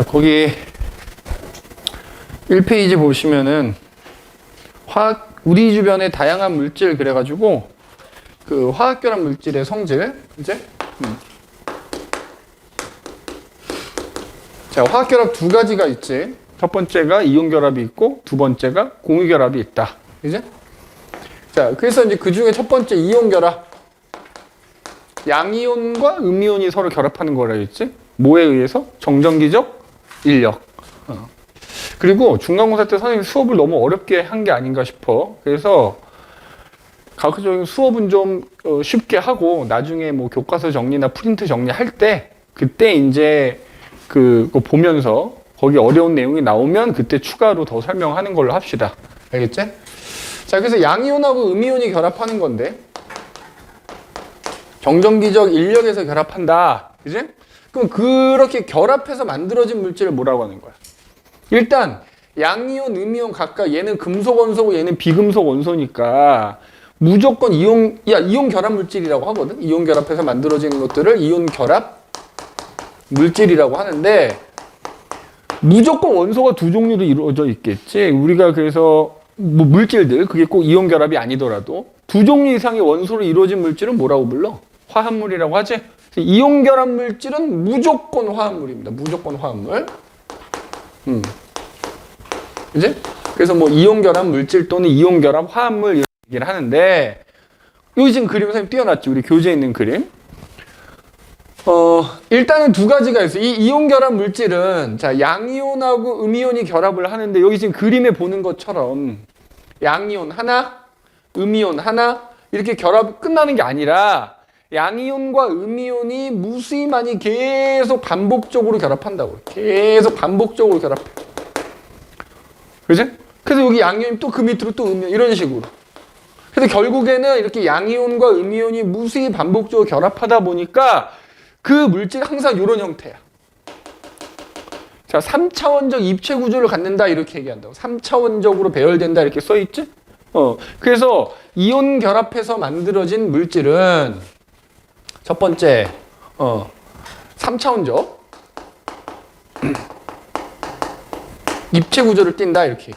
자, 거기 1페이지 보시면은 우리 주변의 다양한 물질 그래가지고 그 화학결합 물질의 성질, 이제 자, 화학결합 두 가지가 있지. 첫 번째가 이온결합이 있고 두 번째가 공유결합이 있다. 이제 자, 그래서 이제 그 중에 첫 번째 이온결합, 양이온과 음이온이 서로 결합하는 거라 했지. 뭐에 의해서? 정전기적 인력. 그리고 중간고사 때 선생님이 수업을 너무 어렵게 한 게 아닌가 싶어. 그래서 가급적인 수업은 좀 쉽게 하고 나중에 뭐 교과서 정리나 프린트 정리할 때 그때 이제 그거 보면서 거기 어려운 내용이 나오면 그때 추가로 더 설명하는 걸로 합시다. 알겠지? 자, 그래서 양이온하고 음이온이 결합하는 건데 정전기적 인력에서 결합한다. 그지? 그럼 그렇게 결합해서 만들어진 물질을 뭐라고 하는 거야? 일단 양이온, 음이온 각각 얘는 금속 원소고 얘는 비금속 원소니까 무조건 이온 결합 물질이라고 하거든. 이온 결합해서 만들어지는 것들을 이온 결합 물질이라고 하는데 무조건 원소가 두 종류로 이루어져 있겠지. 우리가 그래서 뭐 물질들 그게 꼭 이온 결합이 아니더라도 두 종류 이상의 원소로 이루어진 물질은 뭐라고 불러? 화합물이라고 하지. 이온 결합 물질은 무조건 화합물입니다. 무조건 화합물. 그지? 그래서 뭐 이온 결합 물질 또는 이온 결합 화합물 이런 얘기를 하는데 여기 지금 그림 선생님 띄워놨지. 우리 교재에 있는 그림. 일단은 두 가지가 있어요. 이 이온 결합 물질은 자, 양이온하고 음이온이 결합을 하는데 여기 지금 그림에 보는 것처럼 양이온 하나, 음이온 하나 이렇게 결합 끝나는 게 아니라 양이온과 음이온이 무수히 많이 계속 반복적으로 결합한다고. 계속 반복적으로 결합해. 그지? 그래서 여기 양이온이 또 그 밑으로 또 음이온 이런 식으로. 그래서 결국에는 이렇게 양이온과 음이온이 무수히 반복적으로 결합하다 보니까 그 물질이 항상 이런 형태야. 자, 3차원적 입체 구조를 갖는다 이렇게 얘기한다고. 3차원적으로 배열된다 이렇게 써있지? 그래서 이온 결합해서 만들어진 물질은 첫 번째 3차원적 입체 구조를 띈다 이렇게.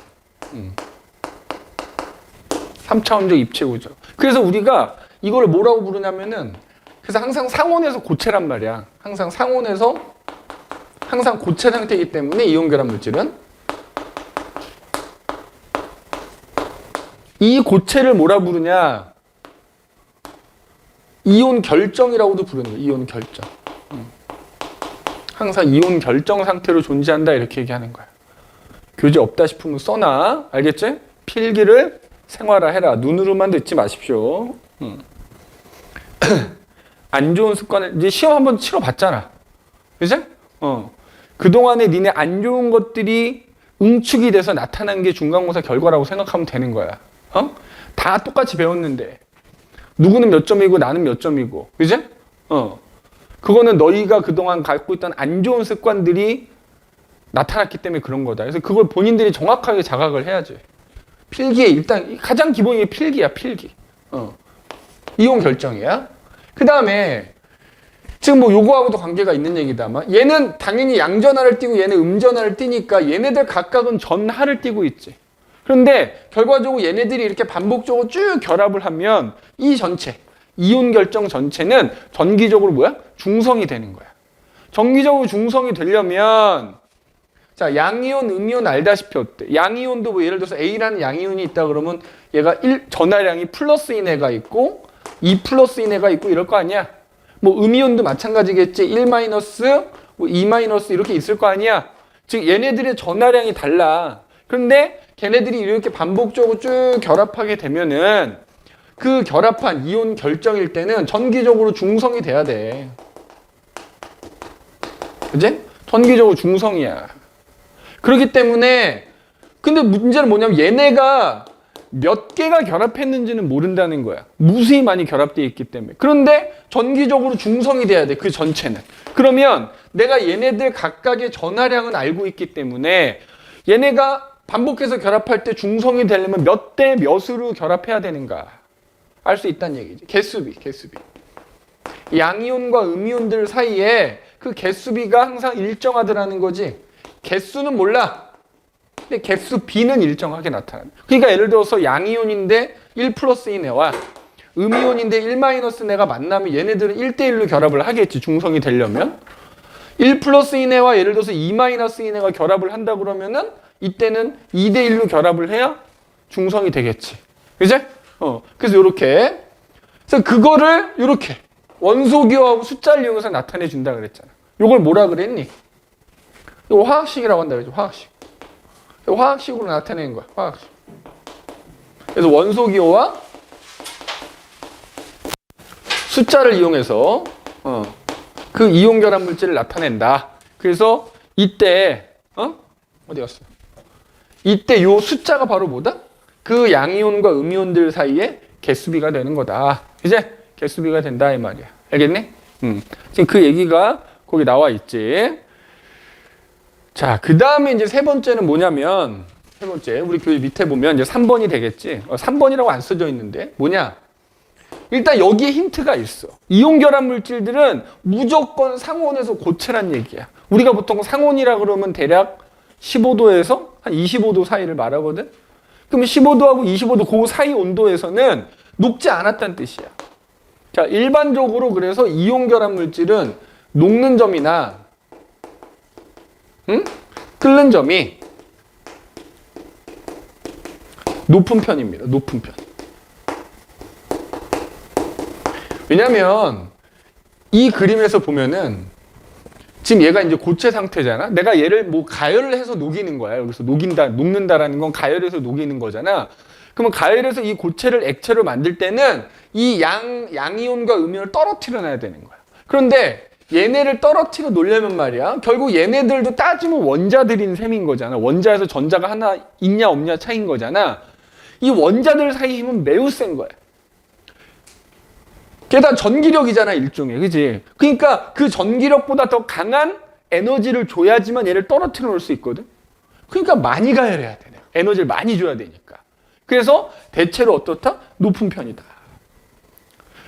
3차원적 입체 구조. 그래서 우리가 이걸 뭐라고 부르냐면은 그래서 항상 상온에서 고체란 말이야. 항상 상온에서 항상 고체 상태이기 때문에 이온 결합 물질은 이 고체를 뭐라 부르냐? 이온 결정이라고도 부르는 거야. 이온 결정. 항상 이온 결정 상태로 존재한다 이렇게 얘기하는 거야. 교재 없다 싶으면 써놔. 알겠지? 필기를 생활화해라. 눈으로만 듣지 마십시오. 안 좋은 습관을 이제 시험 한번 치러봤잖아. 그치? 그동안에 니네 안 좋은 것들이 응축이 돼서 나타난 게 중간고사 결과라고 생각하면 되는 거야. 다 똑같이 배웠는데 누구는 몇 점이고 나는 몇 점이고. 그치? 그거는 너희가 그동안 갖고 있던 안 좋은 습관들이 나타났기 때문에 그런 거다. 그래서 그걸 본인들이 정확하게 자각을 해야지. 필기에 일단 가장 기본이 게 필기야. 필기. 이온 결정이야. 그 다음에 지금 뭐 요거하고도 관계가 있는 얘기다만 얘는 당연히 양전하를 띄고 얘는 음전하를 띄니까 얘네들 각각은 전하를 띄고 있지. 그런데 결과적으로 얘네들이 이렇게 반복적으로 쭉 결합을 하면 이 전체 이온 결정 전체는 전기적으로 뭐야? 중성이 되는 거야. 전기적으로 중성이 되려면 자, 양이온, 음이온 알다시피 어때? 양이온도 뭐 예를 들어서 A라는 양이온이 있다 그러면 얘가 전하량이 플러스인 애가 있고 2 플러스인 애가 있고 이럴 거 아니야? 뭐 음이온도 마찬가지겠지. 1 마이너스, 뭐 2 마이너스 이렇게 있을 거 아니야? 즉 얘네들의 전하량이 달라. 그런데 걔네들이 이렇게 반복적으로 쭉 결합하게 되면은 그 결합한 이온 결정일 때는 전기적으로 중성이 돼야 돼. 그치? 전기적으로 중성이야. 그렇기 때문에 근데 문제는 뭐냐면 얘네가 몇 개가 결합했는지는 모른다는 거야. 무수히 많이 결합되어 있기 때문에. 그런데 전기적으로 중성이 돼야 돼. 그 전체는. 그러면 내가 얘네들 각각의 전하량은 알고 있기 때문에 얘네가 반복해서 결합할 때 중성이 되려면 몇 대 몇으로 결합해야 되는가 알 수 있다는 얘기지. 개수비. 양이온과 음이온들 사이에 그 개수비가 항상 일정하더라는 거지. 개수는 몰라. 근데 개수 B는 일정하게 나타나는. 그러니까 예를 들어서 양이온인데 1 플러스 2네와 음이온인데 1 마이너스 네가 만나면 얘네들은 1대1로 결합을 하겠지. 중성이 되려면. 1 플러스 2네와 예를 들어서 2 마이너스 2네가 결합을 한다 그러면은 이때는 2대1로 결합을 해야 중성이 되겠지. 그지? 그래서 요렇게. 그래서 그거를 요렇게 원소기호하고 숫자를 이용해서 나타내 준다 그랬잖아. 요걸 뭐라 그랬니? 이거 화학식이라고 한다 그랬죠. 화학식. 화학식으로 나타내는 거야. 화학식. 그래서 원소기호와 숫자를 이용해서 그 이온 결합 물질을 나타낸다. 그래서 이때 어디 갔어? 이때 요 숫자가 바로 뭐다? 그 양이온과 음이온들 사이에 개수비가 되는 거다. 이제 개수비가 된다 이 말이야. 알겠니? 지금 그 얘기가 거기 나와 있지. 자, 그 다음에 이제 세 번째는 뭐냐면, 세 번째, 우리 교재 밑에 보면 이제 3번이 되겠지. 3번이라고 안 써져 있는데, 뭐냐? 일단 여기에 힌트가 있어. 이온 결합 물질들은 무조건 상온에서 고체란 얘기야. 우리가 보통 상온이라 그러면 대략 15도에서 한 25도 사이를 말하거든? 그러면 15도하고 25도 그 사이 온도에서는 녹지 않았다는 뜻이야. 자, 일반적으로 그래서 이온 결합 물질은 녹는 점이나 끓는 점이 높은 편입니다. 높은 편. 왜냐면 이 그림에서 보면은 지금 얘가 이제 고체 상태잖아. 내가 얘를 뭐 가열을 해서 녹이는 거야. 여기서 녹는다라는 건 가열해서 녹이는 거잖아. 그러면 가열해서 이 고체를 액체로 만들 때는 이 양이온과 음이온을 떨어뜨려 놔야 되는 거야. 그런데 얘네를 떨어뜨려 놓으려면 말이야. 결국 얘네들도 따지면 원자들인 셈인 거잖아. 원자에서 전자가 하나 있냐 없냐 차이인 거잖아. 이 원자들 사이 힘은 매우 센 거야. 게다가 전기력이잖아, 일종의. 그지? 그러니까 그 전기력보다 더 강한 에너지를 줘야지만 얘를 떨어뜨려 놓을 수 있거든. 그러니까 많이 가열해야 돼. 에너지를 많이 줘야 되니까. 그래서 대체로 어떻다? 높은 편이다.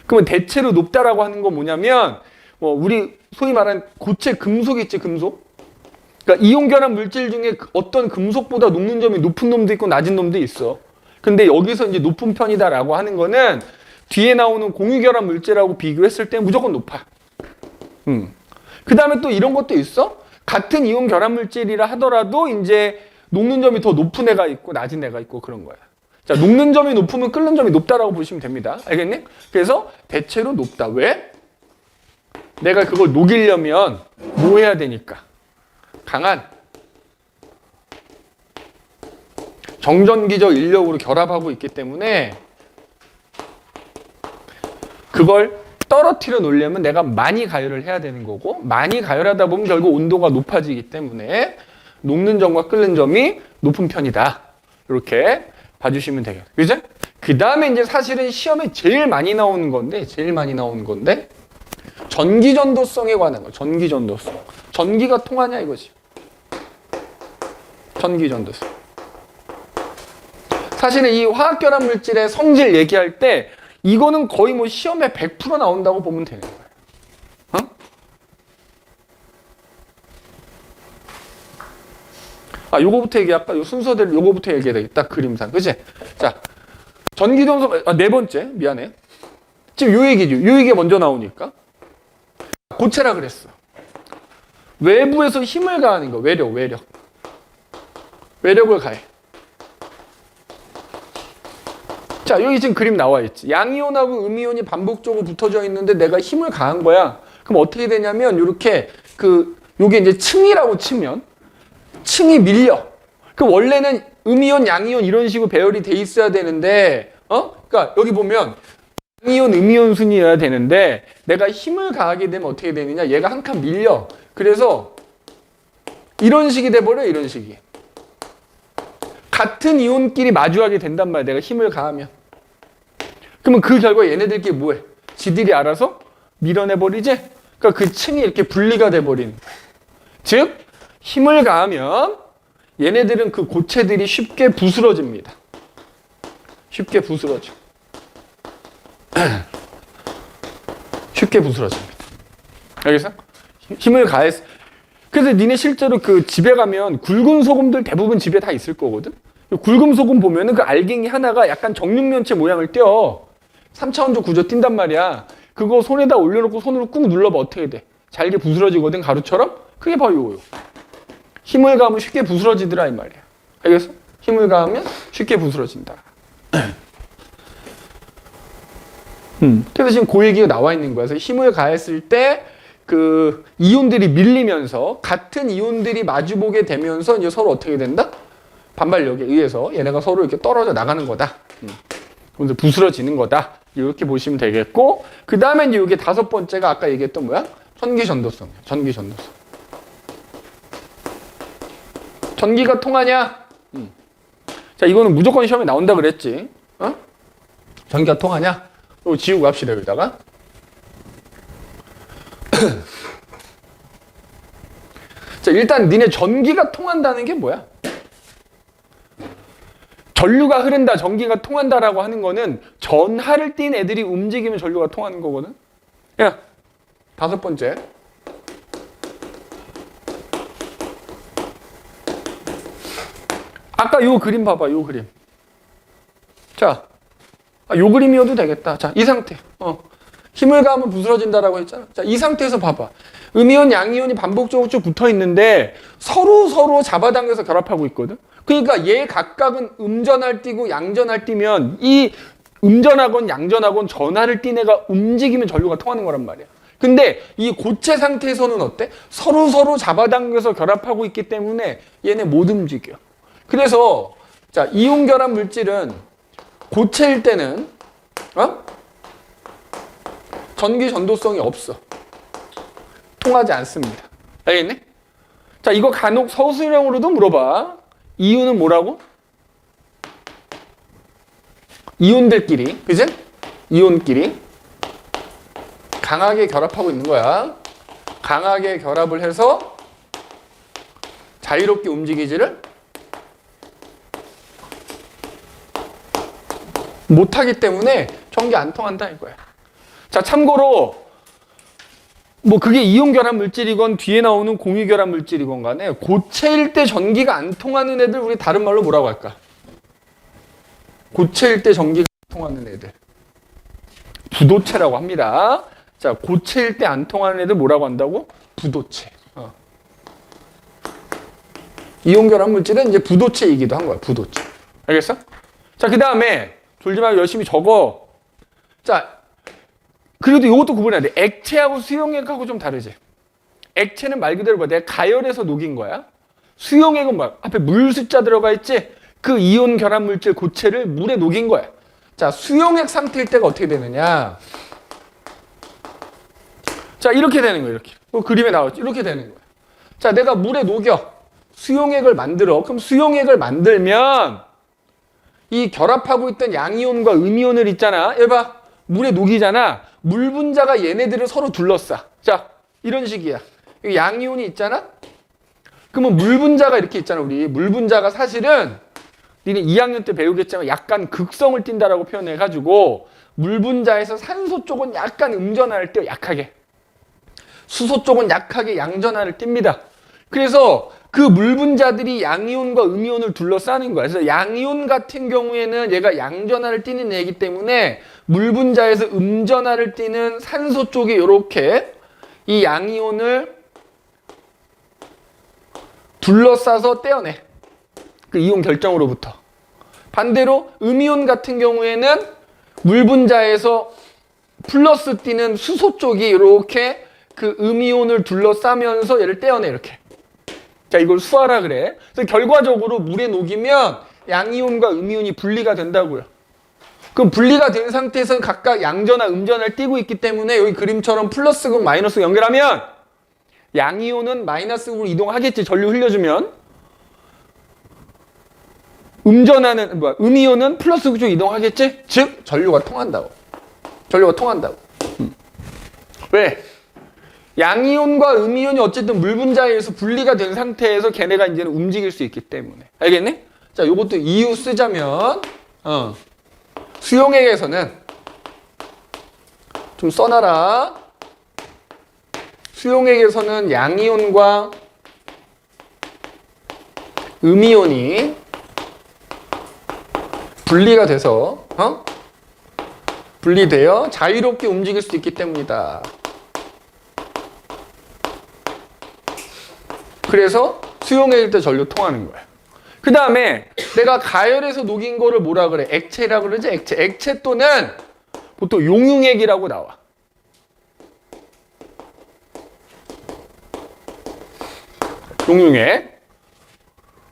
그러면 대체로 높다라고 하는 건 뭐냐면 우리 소위 말하는 고체 금속 있지, 금속? 그러니까 이온 결합 물질 중에 어떤 금속보다 녹는 점이 높은 놈도 있고 낮은 놈도 있어. 근데 여기서 이제 높은 편이다라고 하는 거는 뒤에 나오는 공유 결합 물질하고 비교했을 때 무조건 높아. 그 다음에 또 이런 것도 있어. 같은 이온 결합 물질이라 하더라도 이제 녹는 점이 더 높은 애가 있고 낮은 애가 있고 그런 거야. 자, 녹는 점이 높으면 끓는 점이 높다라고 보시면 됩니다. 알겠니? 그래서 대체로 높다. 왜? 내가 그걸 녹이려면 뭐 해야 되니까? 강한 정전기적 인력으로 결합하고 있기 때문에 그걸 떨어뜨려 놓으려면 내가 많이 가열을 해야 되는 거고, 많이 가열하다 보면 결국 온도가 높아지기 때문에 녹는 점과 끓는 점이 높은 편이다. 이렇게 봐주시면 되겠죠. 그죠? 그 다음에 이제 사실은 시험에 제일 많이 나오는 건데, 전기전도성에 관한 거. 전기전도성. 전기가 통하냐 이거지. 전기전도성. 사실은 이 화학결합 물질의 성질 얘기할 때 이거는 거의 뭐 시험에 100% 나온다고 보면 되는 거예요. 요거부터 얘기할까? 요 순서대로 요거부터 얘기해야 되겠다. 그림상. 그치? 자, 전기전도성, 네 번째. 미안해. 지금 요 얘기죠. 요 얘기가 먼저 나오니까. 고체라 그랬어. 외부에서 힘을 가하는 거. 외력을 가해. 자, 여기 지금 그림 나와 있지. 양이온하고 음이온이 반복적으로 붙어져 있는데 내가 힘을 가한 거야. 그럼 어떻게 되냐면 요렇게 요게 이제 층이라고 치면 층이 밀려. 그 원래는 음이온, 양이온 이런 식으로 배열이 돼 있어야 되는데 그러니까 여기 보면 양이온, 음이온 순이어야 되는데 내가 힘을 가하게 되면 어떻게 되느냐? 얘가 한 칸 밀려. 그래서 이런 식이 돼 버려. 이런 식이. 같은 이온끼리 마주하게 된단 말이야. 내가 힘을 가하면. 그러면 그 결과 얘네들끼리 뭐해? 지들이 알아서 밀어내버리지? 그러니까 그 층이 이렇게 분리가 돼버리는 거야. 즉 힘을 가하면 얘네들은 그 고체들이 쉽게 부스러집니다. 쉽게 부스러져. 쉽게 부스러집니다. 알겠어? 힘을 가했어. 그래서 니네 실제로 그 집에 가면 굵은 소금들 대부분 집에 다 있을 거거든. 굵은 소금 보면은 그 알갱이 하나가 약간 정육면체 모양을 띄어. 3차원적 구조 띈단 말이야. 그거 손에다 올려놓고 손으로 꾹 눌러봐. 어떻게 돼? 잘게 부스러지거든, 가루처럼. 그게 바로 요거요. 힘을 가하면 쉽게 부스러지더라 이 말이야. 알겠어? 힘을 가하면 쉽게 부스러진다. 그래서 지금 그 얘기가 나와 있는 거야. 그래서 힘을 가했을 때 그 이온들이 밀리면서 같은 이온들이 마주보게 되면서 이제 서로 어떻게 된다? 반발력에 의해서 얘네가 서로 이렇게 떨어져 나가는 거다. 그래서 부스러지는 거다. 이렇게 보시면 되겠고, 그 다음에 이제 이게 다섯 번째가 아까 얘기했던 뭐야? 전기 전도성. 전기 전도성. 전기가 통하냐? 자, 이거는 무조건 시험에 나온다 그랬지. 어? 전기가 통하냐? 이거 지우고 갑시다, 여기다가. 자, 일단 니네 전기가 통한다는 게 뭐야? 전류가 흐른다, 전기가 통한다라고 하는 거는 전하를 띤 애들이 움직이면 전류가 통하는 거거든. 야, 다섯 번째. 아까 요 그림 봐봐, 요 그림. 자, 요 그림이어도 되겠다. 자, 이 상태. 힘을 가하면 부스러진다라고 했잖아. 자, 이 상태에서 봐봐. 음이온, 양이온이 반복적으로 쭉 붙어 있는데 서로 잡아당겨서 결합하고 있거든. 그러니까 얘 각각은 음전할 띄고 양전할 띄면 이 음전하건 양전하건 전하를 띈 애가 움직이면 전류가 통하는 거란 말이야. 근데 이 고체 상태에서는 어때? 서로 잡아당겨서 결합하고 있기 때문에 얘네 못 움직여. 그래서 자, 이온 결합 물질은 고체일 때는 전기 전도성이 없어. 통하지 않습니다. 알겠네? 자, 이거 간혹 서술형으로도 물어봐. 이유는 뭐라고? 이온들끼리, 그지? 이온끼리 강하게 결합하고 있는 거야. 강하게 결합을 해서 자유롭게 움직이지를 못하기 때문에 전기 안 통한다 이거야. 자, 참고로 뭐 그게 이온 결합 물질이건 뒤에 나오는 공유 결합 물질이건 간에 고체일 때 전기가 안 통하는 애들 우리 다른 말로 뭐라고 할까? 고체일 때 전기가 안 통하는 애들 부도체라고 합니다. 자, 고체일 때 안 통하는 애들 뭐라고 한다고? 부도체. 이온 결합 물질은 이제 부도체이기도 한 거야. 부도체. 알겠어? 자, 그 다음에 졸지 말고 열심히 적어. 자, 그래도 이것도 구분해야 돼. 액체하고 수용액하고 좀 다르지. 액체는 말 그대로 봐. 내가 가열해서 녹인 거야. 수용액은 뭐야? 앞에 물 숫자 들어가 있지? 그 이온 결합 물질 고체를 물에 녹인 거야. 자, 수용액 상태일 때가 어떻게 되느냐? 자, 이렇게 되는 거야. 이렇게. 그림에 나왔지? 이렇게 되는 거야. 자, 내가 물에 녹여. 수용액을 만들어. 그럼 수용액을 만들면 이 결합하고 있던 양이온과 음이온을 있잖아. 얘 봐. 물에 녹이잖아. 물 분자가 얘네들을 서로 둘러싸. 자, 이런 식이야. 양이온이 있잖아. 그러면 물 분자가 이렇게 있잖아. 우리 물 분자가 사실은 니네 2학년 때 배우겠지만 약간 극성을 띈다라고 표현해가지고 물 분자에서 산소 쪽은 약간 음전하를 띄어 약하게, 수소 쪽은 약하게 양전하를 띱니다. 그래서 그 물 분자들이 양이온과 음이온을 둘러싸는 거야. 그래서 양이온 같은 경우에는 얘가 양전하를 띠는 애이기 때문에 물 분자에서 음전하를 띠는 산소 쪽에 이렇게 이 양이온을 둘러싸서 떼어내. 그 이온 결정으로부터. 반대로 음이온 같은 경우에는 물 분자에서 플러스 띠는 수소 쪽이 이렇게 그 음이온을 둘러싸면서 얘를 떼어내 이렇게. 자, 이걸 수하라 그래. 그래서 결과적으로 물에 녹이면 양이온과 음이온이 분리가 된다고요. 그럼 분리가 된 상태에서는 각각 양전하, 음전하를 띄고 있기 때문에 여기 그림처럼 플러스극, 마이너스극 연결하면 양이온은 마이너스극으로 이동하겠지. 전류 흘려주면. 음이온은 플러스극 쪽으로 이동하겠지. 즉 전류가 통한다고. 전류가 통한다고. 왜? 양이온과 음이온이 어쨌든 물 분자에 의해서 분리가 된 상태에서 걔네가 이제는 움직일 수 있기 때문에. 알겠니? 자, 요것도 이유 쓰자면 수용액에서는 좀 써놔라. 수용액에서는 양이온과 음이온이 분리가 돼서 분리되어 자유롭게 움직일 수 있기 때문이다. 그래서 수용액일 때 전류 통하는 거야. 그 다음에 내가 가열해서 녹인 거를 뭐라 그래? 액체라 그러지? 액체. 액체 또는 보통 용융액이라고 나와. 용융액.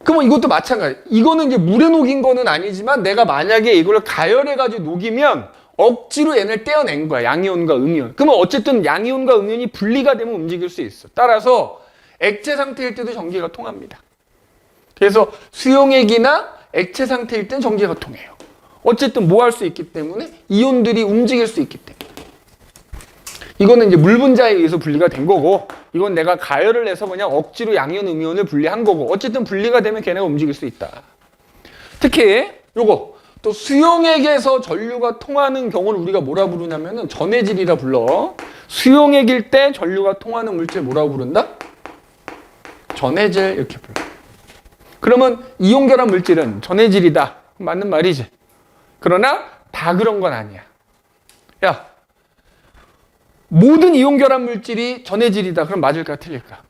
그러면 이것도 마찬가지. 이거는 이제 물에 녹인 거는 아니지만 내가 만약에 이걸 가열해가지고 녹이면 억지로 얘를 떼어낸 거야. 양이온과 음이온. 그러면 어쨌든 양이온과 음이온이 분리가 되면 움직일 수 있어. 따라서 액체 상태일 때도 전기가 통합니다. 그래서 수용액이나 액체 상태일 땐 전기가 통해요. 어쨌든 뭐 할 수 있기 때문에 이온들이 움직일 수 있기 때문에. 이거는 이제 물 분자에 의해서 분리가 된 거고, 이건 내가 가열을 해서 그냥 억지로 양이온, 음이온을 분리한 거고, 어쨌든 분리가 되면 걔네가 움직일 수 있다. 특히 요거 또 수용액에서 전류가 통하는 경우를 우리가 뭐라 부르냐면은 전해질이라 불러. 수용액일 때 전류가 통하는 물질 뭐라고 부른다? 전해질 이렇게 불러. 그러면 이온 결합 물질은 전해질이다. 맞는 말이지. 그러나 다 그런 건 아니야. 야, 모든 이온 결합 물질이 전해질이다. 그럼 맞을까 틀릴까?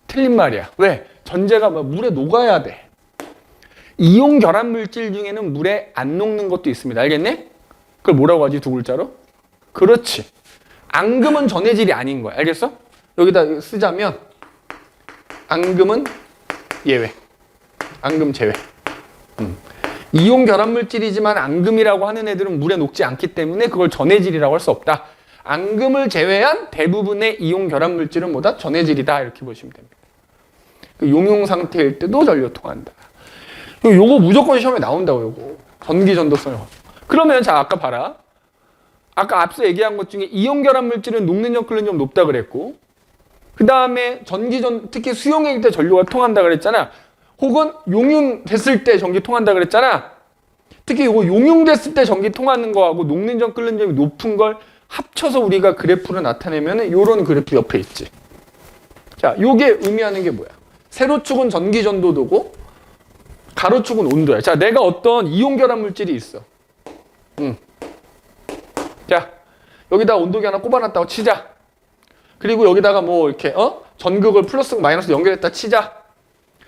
틀린 말이야. 왜? 전제가 물에 녹아야 돼. 이온 결합 물질 중에는 물에 안 녹는 것도 있습니다. 알겠니? 그걸 뭐라고 하지? 두 글자로? 그렇지. 앙금은 전해질이 아닌 거야. 알겠어? 여기다 쓰자면 앙금은 예외. 앙금 제외. 이온 결합 물질이지만 앙금이라고 하는 애들은 물에 녹지 않기 때문에 그걸 전해질이라고 할 수 없다. 앙금을 제외한 대부분의 이온 결합 물질은 뭐다? 전해질이다. 이렇게 보시면 됩니다. 용융 상태일 때도 전류 통한다. 요거 무조건 시험에 나온다고, 요거. 전기 전도성. 그러면 자, 아까 봐라. 아까 앞서 얘기한 것 중에 이온 결합 물질은 녹는 점, 끓는 점 높다 그랬고, 그 다음에 특히 수용액일 때 전류가 통한다 그랬잖아. 혹은 용융됐을 때 전기 통한다 그랬잖아. 특히 이거 용융됐을 때 전기 통하는 거하고 녹는 점, 끓는 점이 높은 걸 합쳐서 우리가 그래프로 나타내면 요런 그래프 옆에 있지. 자, 요게 의미하는 게 뭐야? 세로축은 전기 전도도고 가로축은 온도야. 자, 내가 어떤 이온 결합 물질이 있어. 자, 여기다 온도계 하나 꼽아놨다고 치자. 그리고 여기다가 뭐 이렇게 전극을 플러스 마이너스 연결했다 치자.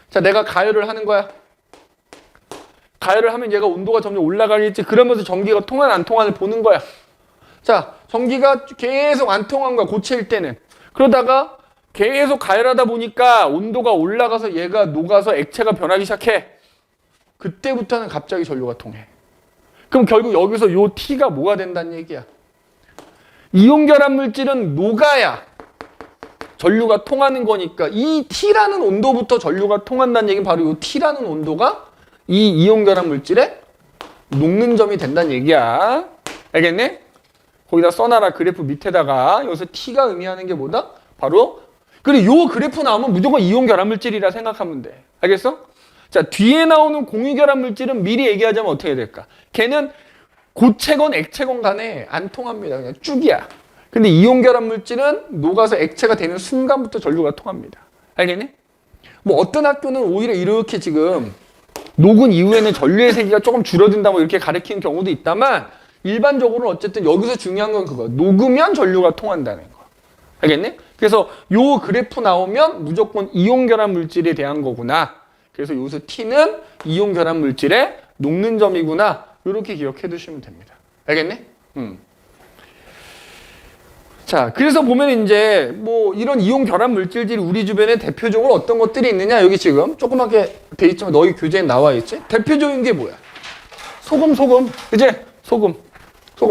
자, 내가 가열을 하는 거야. 가열을 하면 얘가 온도가 점점 올라가겠지. 그러면서 전기가 통하나 안 통하나 보는 거야. 자, 전기가 계속 안 통한 거야. 고체일 때는. 그러다가 계속 가열하다 보니까 온도가 올라가서 얘가 녹아서 액체가 변하기 시작해. 그때부터는 갑자기 전류가 통해. 그럼 결국 여기서 요 T가 뭐가 된다는 얘기야? 이온 결합 물질은 녹아야 전류가 통하는 거니까 이 T라는 온도부터 전류가 통한다는 얘기는 바로 이 T라는 온도가 이 이온 결합 물질의 녹는 점이 된다는 얘기야. 알겠네? 거기다 써놔라. 그래프 밑에다가. 여기서 T가 의미하는 게 뭐다? 바로 그리고 요 그래프 나오면 무조건 이온 결합 물질이라 생각하면 돼. 알겠어? 자, 뒤에 나오는 공유 결합 물질은 미리 얘기하자면 어떻게 될까? 걔는 고체건 액체건 간에 안 통합니다. 그냥 쭉이야. 근데 이온 결합 물질은 녹아서 액체가 되는 순간부터 전류가 통합니다. 알겠니? 뭐 어떤 학교는 오히려 이렇게 지금 녹은 이후에는 전류의 세기가 조금 줄어든다 뭐 이렇게 가르치는 경우도 있다만 일반적으로는 어쨌든 여기서 중요한 건 그거. 녹으면 전류가 통한다는 거. 알겠니? 그래서 요 그래프 나오면 무조건 이온 결합 물질에 대한 거구나. 그래서 여기서 T는 이온 결합 물질의 녹는 점이구나. 이렇게 기억해 두시면 됩니다. 알겠니? 자, 그래서 보면 이제 뭐 이런 이온 결합 물질들이 우리 주변에 대표적으로 어떤 것들이 있느냐. 여기 지금 조그맣게 돼 있지만 너희 교재에 나와 있지? 대표적인 게 뭐야? 소금. 그치? 소금,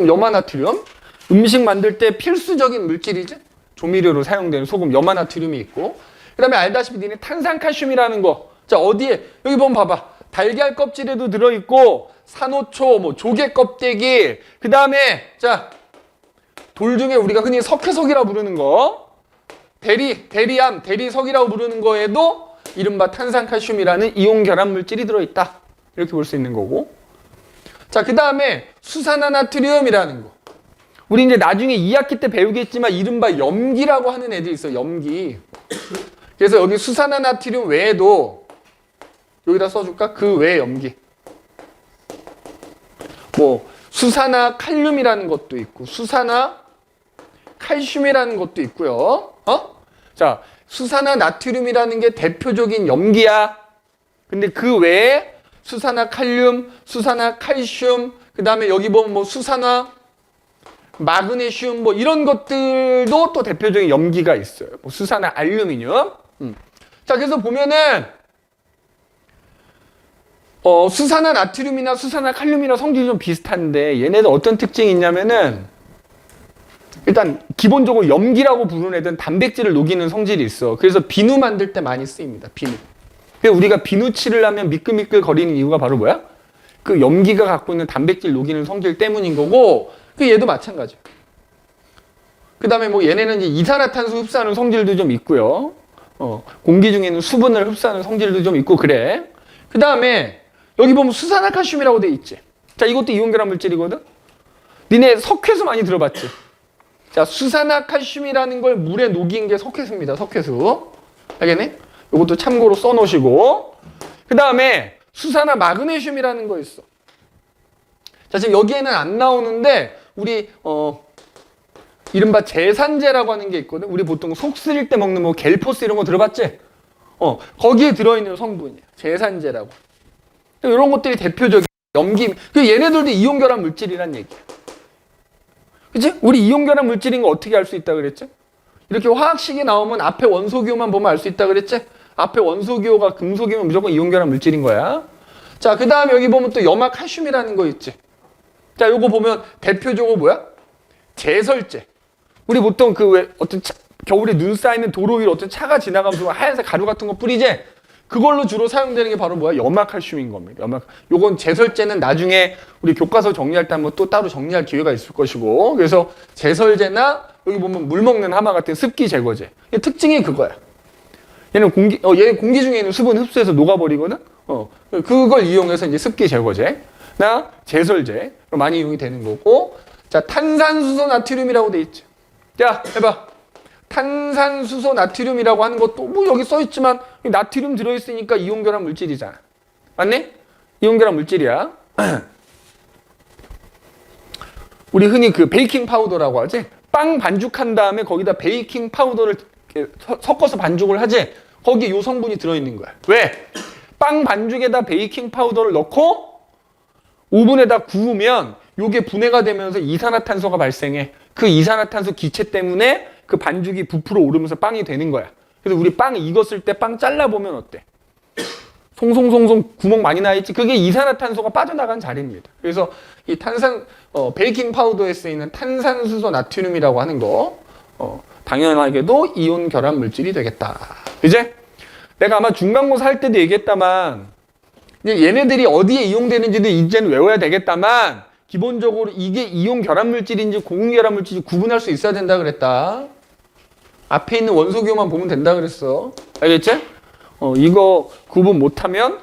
염화나트륨. 음식 만들 때 필수적인 물질이지? 조미료로 사용되는 소금, 염화나트륨이 있고. 그 다음에 알다시피 니네 탄산칼슘이라는 거. 자, 어디에? 여기 보면 봐봐. 달걀 껍질에도 들어있고, 산호초, 뭐 조개 껍데기, 그 다음에 자, 돌 중에 우리가 흔히 석회석이라고 부르는 거, 대리암, 대리석이라고 부르는 거에도 이른바 탄산칼슘이라는 이온 결합 물질이 들어있다. 이렇게 볼 수 있는 거고. 자, 그 다음에 수산화나트륨이라는 거. 우리 이제 나중에 2학기 때 배우겠지만 이른바 염기라고 하는 애들이 있어요. 염기. 그래서 여기 수산화나트륨 외에도 여기다 써줄까? 그 외의 염기. 뭐 수산화 칼륨이라는 것도 있고 수산화 칼슘이라는 것도 있고요. 자, 수산화 나트륨이라는 게 대표적인 염기야. 근데 그 외에 수산화 칼륨, 수산화 칼슘, 그 다음에 여기 보면 뭐 수산화 마그네슘 뭐 이런 것들도 또 대표적인 염기가 있어요. 뭐 수산화 알루미늄. 자, 그래서 보면은 수산화 나트륨이나 수산화 칼륨이나 성질이 좀 비슷한데 얘네들 어떤 특징이 있냐면은 일단 기본적으로 염기라고 부르는 애들은 단백질을 녹이는 성질이 있어. 그래서 비누 만들 때 많이 쓰입니다. 비누. 그래서 우리가 비누 칠을 하면 미끌미끌 거리는 이유가 바로 뭐야? 그 염기가 갖고 있는 단백질 녹이는 성질 때문인 거고, 그 얘도 마찬가지야. 그 다음에 뭐 얘네는 이제 이산화탄소 흡수하는 성질도 좀 있고요. 공기 중에 있는 수분을 흡수하는 성질도 좀 있고 그래. 그 다음에 여기 보면 수산화칼슘이라고 돼 있지. 자, 이것도 이온결합 물질이거든. 니네 석회수 많이 들어봤지? 자, 수산화칼슘이라는 걸 물에 녹인 게 석회수입니다. 석회수. 알겠니? 이것도 참고로 써놓으시고. 그 다음에 수산화 마그네슘이라는 거 있어. 자, 지금 여기에는 안 나오는데 우리 이른바 제산제라고 하는 게 있거든. 우리 보통 속 쓰릴 때 먹는 뭐 겔포스 이런 거 들어봤지? 거기에 들어있는 성분이야. 제산제라고. 이런 것들이 대표적인 염기. 얘네들도 이온결합 물질이란 얘기야. 그치? 우리 이온결합 물질인 거 어떻게 알 수 있다 그랬지? 이렇게 화학식이 나오면 앞에 원소기호만 보면 알 수 있다 그랬지? 앞에 원소기호가 금속이면 무조건 이온결합 물질인 거야. 자, 그 다음에 여기 보면 또 염화칼슘이라는 거 있지? 자, 요거 보면 대표적으로 뭐야? 제설제. 우리 보통 그 왜 어떤 겨울에 눈 쌓이는 도로 위로 어떤 차가 지나가면서 하얀색 가루 같은 거 뿌리지? 그걸로 주로 사용되는 게 바로 뭐야? 염화칼슘인 겁니다. 요건 제설제는 나중에 우리 교과서 정리할 때 한번 또 따로 정리할 기회가 있을 것이고, 그래서 제설제나 여기 보면 물 먹는 하마 같은 습기 제거제. 특징이 그거야. 얘는 얘 공기 중에 있는 수분 흡수해서 녹아버리거든. 그걸 이용해서 이제 습기 제거제나 제설제 많이 이용이 되는 거고. 자, 탄산수소 나트륨이라고 돼 있지. 자, 해봐. 탄산수소 나트륨이라고 하는 것도 뭐 여기 써있지만 나트륨 들어있으니까 이온결합 물질이잖아. 맞네? 이온결합 물질이야. 우리 흔히 그 베이킹 파우더라고 하지? 빵 반죽한 다음에 거기다 베이킹 파우더를 섞어서 반죽을 하지? 거기에 요 성분이 들어있는 거야. 왜? 빵 반죽에다 베이킹 파우더를 넣고 오븐에다 구우면 요게 분해가 되면서 이산화탄소가 발생해. 그 이산화탄소 기체 때문에 그 반죽이 부풀어 오르면서 빵이 되는 거야. 그래서 우리 빵 익었을 때 빵 잘라보면 어때? 송송송송 구멍 많이 나 있지? 그게 이산화탄소가 빠져나간 자리입니다. 그래서 이 베이킹 파우더에 쓰이는 탄산수소 나트륨이라고 하는 거, 당연하게도 이온 결합 물질이 되겠다. 이제 내가 아마 중간고사 할 때도 얘기했다만, 이제 얘네들이 어디에 이용되는지도 이제는 외워야 되겠다만, 기본적으로 이게 이온 결합 물질인지 공유 결합 물질인지 구분할 수 있어야 된다 그랬다. 앞에 있는 원소기호만 보면 된다 그랬어. 알겠지? 이거 구분 못하면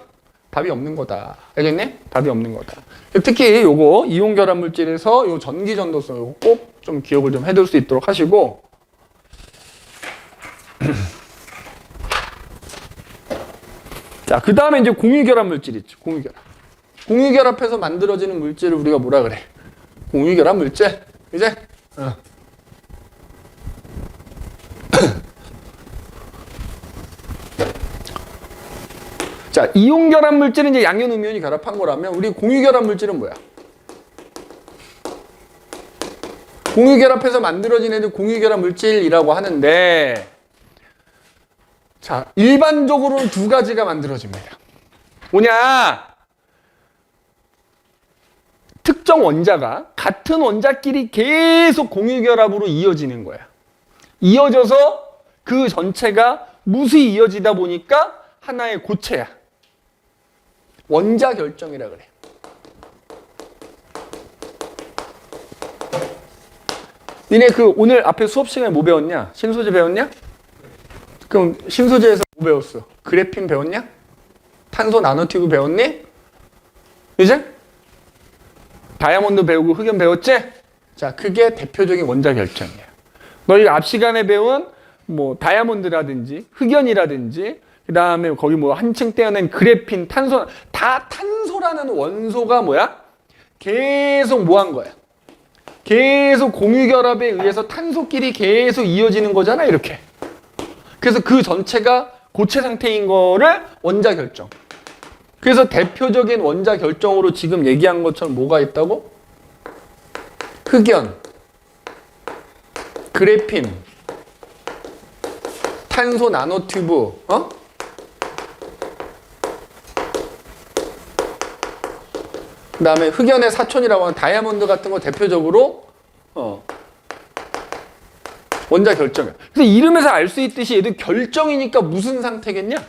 답이 없는 거다. 알겠니? 답이 없는 거다. 특히 요거 이온 결합 물질에서 요 전기 전도성 요거 꼭 좀 기억을 좀 해둘 수 있도록 하시고. 자, 그 다음에 이제 공유 결합 물질 있죠. 공유 결합. 공유 결합해서 만들어지는 물질을 우리가 뭐라 그래? 공유 결합 물질. 이제 자, 이온 결합 물질은 이제 양이온, 음이온이 결합한 거라면 우리 공유 결합 물질은 뭐야? 공유 결합해서 만들어진 애들 공유 결합 물질이라고 하는데, 자, 일반적으로는 두 가지가 만들어집니다. 뭐냐? 특정 원자가 같은 원자끼리 계속 공유 결합으로 이어지는 거야. 이어져서 그 전체가 무수히 이어지다 보니까 하나의 고체야. 원자 결정이라 그래. 니네 그 오늘 앞에 수업 시간에 뭐 배웠냐? 신소재 배웠냐? 그럼 신소재에서 뭐 배웠어? 그래핀 배웠냐? 탄소 나노튜브 배웠니? 이제? 다이아몬드 배우고 흑연 배웠지? 자, 그게 대표적인 원자 결정이야. 너희가 앞 시간에 배운 뭐 다이아몬드라든지 흑연이라든지 그 다음에 거기 뭐 한층 떼어낸 그래핀, 탄소, 다 탄소라는 원소가 뭐야? 계속 뭐 한 거야? 계속 공유결합에 의해서 탄소끼리 계속 이어지는 거잖아, 이렇게. 그래서 그 전체가 고체 상태인 거를 원자 결정. 그래서 대표적인 원자 결정으로 지금 얘기한 것처럼 뭐가 있다고? 흑연, 그래핀, 탄소 나노튜브, 그 다음에 흑연의 사촌이라고 하는 다이아몬드 같은 거 대표적으로 원자 결정이야. 그래서 이름에서 알 수 있듯이 얘도 결정이니까 무슨 상태겠냐?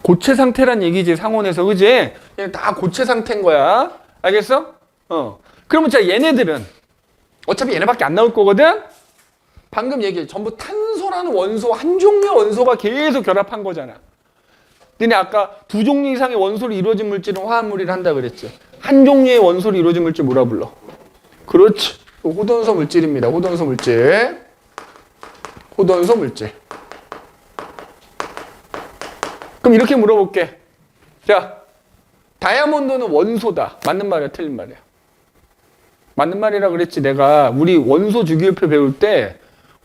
고체 상태란 얘기지, 상온에서. 그지? 얘는 다 고체 상태인 거야. 알겠어? 그러면 자, 얘네들은 어차피 얘네밖에 안 나올 거거든? 방금 얘기해. 전부 탄소라는 원소, 한 종류의 원소가 계속 결합한 거잖아. 너네 아까 두 종류 이상의 원소로 이루어진 물질은 화합물이라 한다 그랬지. 한 종류의 원소로 이루어진 물질 뭐라 불러? 그렇지. 호돈소 물질입니다. 호돈소 물질. 호돈소 물질. 그럼 이렇게 물어볼게. 자, 다이아몬드는 원소다. 맞는 말이야, 틀린 말이야? 맞는 말이라 그랬지. 내가 우리 원소 주기율표 배울 때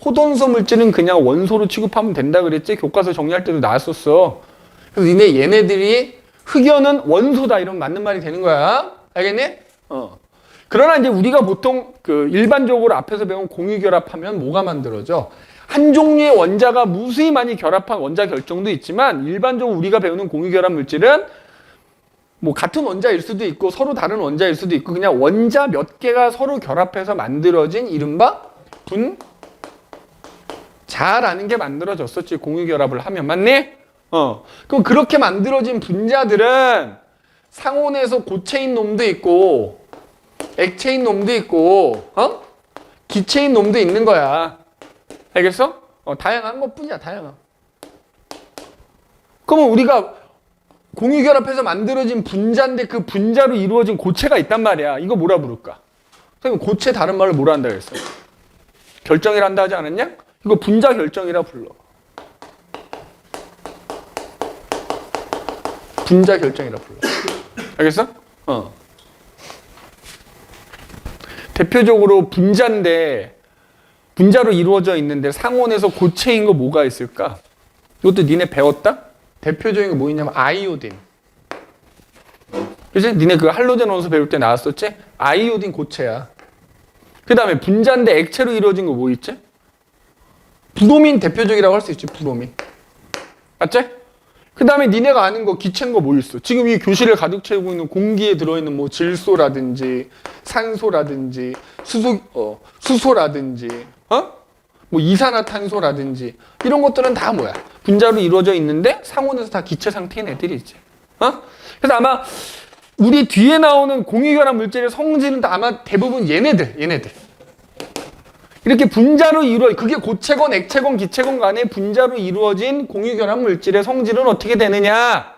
호돈소 물질은 그냥 원소로 취급하면 된다 그랬지. 교과서 정리할 때도 나왔었어. 그래서 얘네들이 흑연은 원소다 이러면 맞는 말이 되는 거야. 알겠니? 그러나 이제 우리가 보통 그 일반적으로 앞에서 배운 공유결합하면 뭐가 만들어져? 한 종류의 원자가 무수히 많이 결합한 원자 결정도 있지만 일반적으로 우리가 배우는 공유결합 물질은 뭐 같은 원자일 수도 있고 서로 다른 원자일 수도 있고 그냥 원자 몇 개가 서로 결합해서 만들어진 이른바 분자라는 게 만들어졌었지. 공유결합을 하면. 맞니? 그럼 그렇게 만들어진 분자들은 상온에서 고체인 놈도 있고 액체인 놈도 있고 기체인 놈도 있는 거야. 알겠어? 다양한 것뿐이야. 다양한. 그러면 우리가 공유결합해서 만들어진 분자인데 그 분자로 이루어진 고체가 있단 말이야. 이거 뭐라 부를까? 선생님 고체 다른 말로 뭐라 한다 그랬어? 결정이라 한다 하지 않았냐? 이거 분자 결정이라 불러. 분자 결정이라 불러. 알겠어? 대표적으로 분자로 이루어져 있는데 상온에서 고체인 거 뭐가 있을까? 이것도 니네 배웠다? 대표적인 거 뭐 있냐면 아이오딘. 그치? 니네 그 할로젠 원소 배울 때 나왔었지? 아이오딘 고체야. 그 다음에 분자인데 액체로 이루어진 거 뭐 있지? 브로민 대표적이라고 할 수 있지. 브로민. 맞지? 그 다음에 니네가 아는 거 기체인 거 뭐 있어? 지금 이 교실을 가득 채우고 있는 공기에 들어있는 뭐 질소라든지 산소라든지 수소라든지 뭐 이산화탄소라든지 이런 것들은 다 뭐야? 분자로 이루어져 있는데 상온에서 다 기체 상태인 애들이지. 그래서 아마 우리 뒤에 나오는 공유결합 물질의 성질은 다 아마 대부분 얘네들. 이렇게 분자로 그게 고체건 액체건 기체건 간에 분자로 이루어진 공유결합 물질의 성질은 어떻게 되느냐?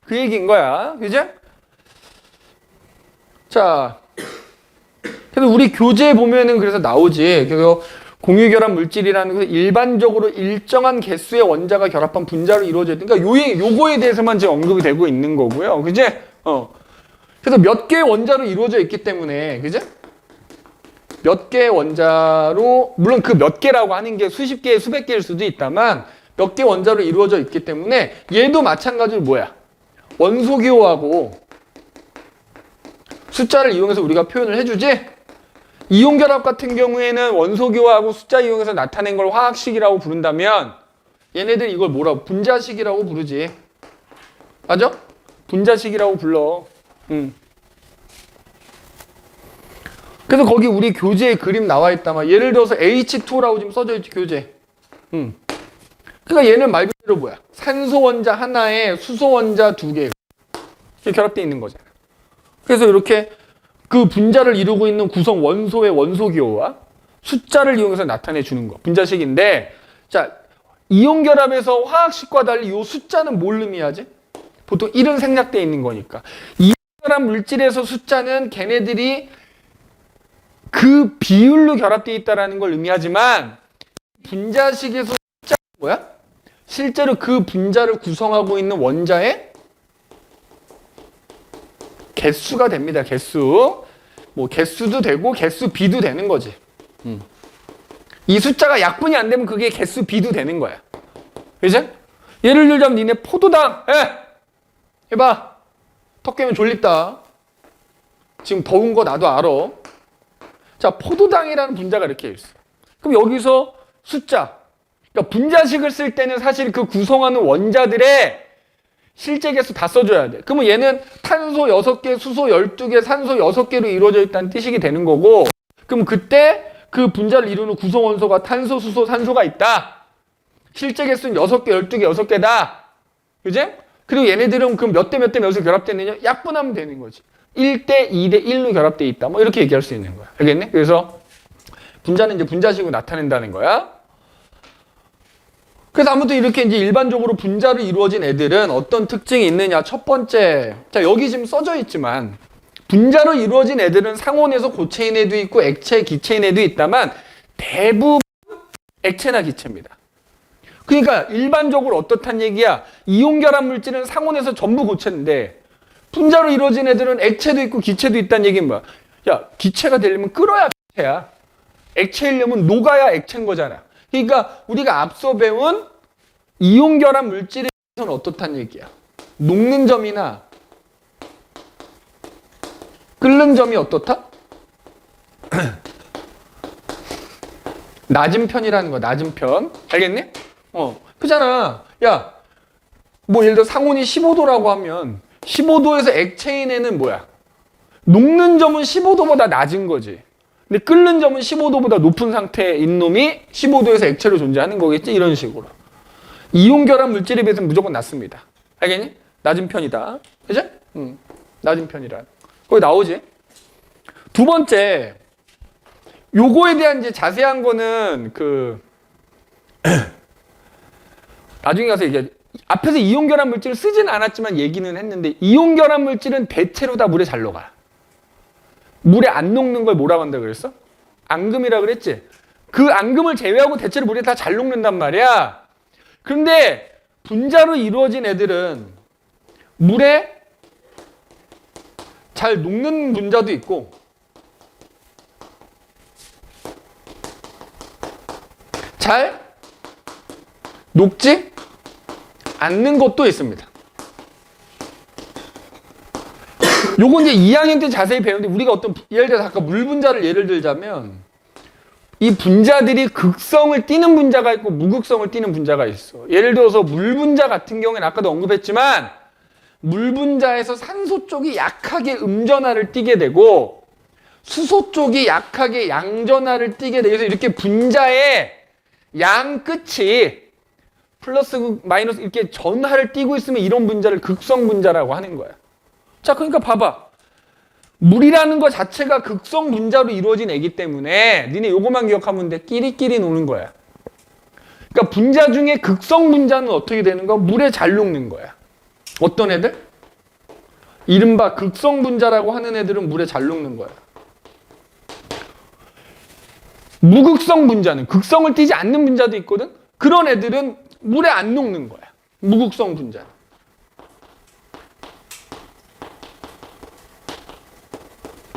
그 얘기인 거야. 그죠? 자, 그래서 우리 교재에 보면은 그래서 나오지. 그래서 공유결합 물질이라는 것은 일반적으로 일정한 개수의 원자가 결합한 분자로 이루어져 있다. 그러니까 요거에 대해서만 지금 언급이 되고 있는 거고요. 그지? 그래서 몇 개의 원자로 이루어져 있기 때문에, 그지? 몇 개의 원자로, 물론 그 몇 개라고 하는 게 수십 개, 수백 개일 수도 있다만 몇 개 원자로 이루어져 있기 때문에 얘도 마찬가지로 뭐야? 원소기호하고 숫자를 이용해서 우리가 표현을 해주지? 이온결합 같은 경우에는 원소기호하고 숫자 이용해서 나타낸 걸 화학식이라고 부른다면 얘네들 이걸 뭐라고? 분자식이라고 부르지. 맞아? 분자식이라고 불러. 그래서 거기 우리 교재에 그림 나와 있다만 예를 들어서 H2라고 지금 써져 있지, 교재. 그러니까 얘는 말 그대로 뭐야? 산소 원자 하나에 수소 원자 두 개 이렇게 결합되어 있는 거잖아. 그래서 이렇게 그 분자를 이루고 있는 구성 원소의 원소기호와 숫자를 이용해서 나타내 주는 거. 분자식인데, 자, 이온 결합에서 화학식과 달리 이 숫자는 뭘 의미하지? 보통 1은 생략되어 있는 거니까. 이온 결합 물질에서 숫자는 걔네들이 그 비율로 결합되어 있다는 걸 의미하지만 분자식에서 숫자 뭐야? 실제로 그 분자를 구성하고 있는 원자의 개수가 됩니다. 개수. 뭐 개수도 되고 개수 B도 되는 거지. 이 숫자가 약분이 안 되면 그게 개수 B도 되는 거야. 그지? 예를 들자면 니네 포도당 해봐. 턱 깨면 졸립다. 지금 더운 거 나도 알아. 자, 포도당이라는 분자가 이렇게 있어. 그럼 여기서 숫자. 그러니까 분자식을 쓸 때는 사실 그 구성하는 원자들의 실제 개수 다 써줘야 돼. 그러면 얘는 탄소 6개, 수소 12개, 산소 6개로 이루어져 있다는 뜻이 되는 거고, 그럼 그때 그 분자를 이루는 구성 원소가 탄소, 수소, 산소가 있다. 실제 개수는 6개, 12개, 6개다. 그지? 그리고 얘네들은 그럼 몇 대 몇 대 몇으로 결합됐느냐? 약분하면 되는 거지. 1대 2대 1로 결합되어 있다. 뭐 이렇게 얘기할 수 있는 거야. 알겠네? 그래서 분자는 이제 분자식으로 나타낸다는 거야. 그래서 아무튼 이렇게 이제 일반적으로 분자로 이루어진 애들은 어떤 특징이 있느냐? 첫 번째, 자 여기 지금 써져 있지만 분자로 이루어진 애들은 상온에서 고체인 애도 있고 액체, 기체인 애도 있다만 대부분 액체나 기체입니다. 그러니까 일반적으로 어떻단 얘기야? 이온결합 물질은 상온에서 전부 고체인데 분자로 이루어진 애들은 액체도 있고 기체도 있다는 얘기는 뭐야? 야, 기체가 되려면 끓어야 액체야. 액체이려면 녹아야 액체인 거잖아. 그러니까 우리가 앞서 배운 이온결합 물질에 대해서는 어떻단 얘기야? 녹는 점이나 끓는 점이 어떻다? 낮은 편이라는 거야. 낮은 편. 알겠니? 그잖아. 야, 뭐 예를 들어 상온이 15도라고 하면 15도에서 액체인 애는 뭐야? 녹는 점은 15도보다 낮은 거지. 근데 끓는 점은 15도보다 높은 상태인 놈이 15도에서 액체로 존재하는 거겠지? 이런 식으로. 이온결합 물질에 비해서는 무조건 낮습니다. 알겠니? 낮은 편이다. 그죠? 낮은 편이라. 거기 나오지? 두 번째, 요거에 대한 이제 자세한 거는 나중에 가서 얘기하지. 앞에서 이온결합 물질을 쓰진 않았지만 얘기는 했는데 이온결합 물질은 대체로 다 물에 잘 녹아. 물에 안 녹는 걸 뭐라고 한다 그랬어? 앙금이라 그랬지? 그 앙금을 제외하고 대체로 물에 다 잘 녹는단 말이야. 그런데 분자로 이루어진 애들은 물에 잘 녹는 분자도 있고 잘 녹지 않는 것도 있습니다. 요건 이제 2학년 때 자세히 배우는데 우리가 어떤 예를 들어서 아까 물 분자를 예를 들자면 이 분자들이 극성을 띠는 분자가 있고 무극성을 띠는 분자가 있어. 예를 들어서 물 분자 같은 경우에는 아까도 언급했지만 물 분자에서 산소 쪽이 약하게 음전하를 띠게 되고 수소 쪽이 약하게 양전하를 띠게 되고 이렇게 분자의 양 끝이 플러스 마이너스 이렇게 전하를 띠고 있으면 이런 분자를 극성 분자라고 하는 거야. 자, 그러니까 봐봐. 물이라는 것 자체가 극성 분자로 이루어진 애기 때문에 니네 요거만 기억하면 돼. 끼리끼리 노는 거야. 그러니까 분자 중에 극성 분자는 어떻게 되는 거야? 물에 잘 녹는 거야. 어떤 애들? 이른바 극성 분자라고 하는 애들은 물에 잘 녹는 거야. 무극성 분자는 극성을 띠지 않는 분자도 있거든? 그런 애들은 물에 안 녹는 거야. 무극성 분자는.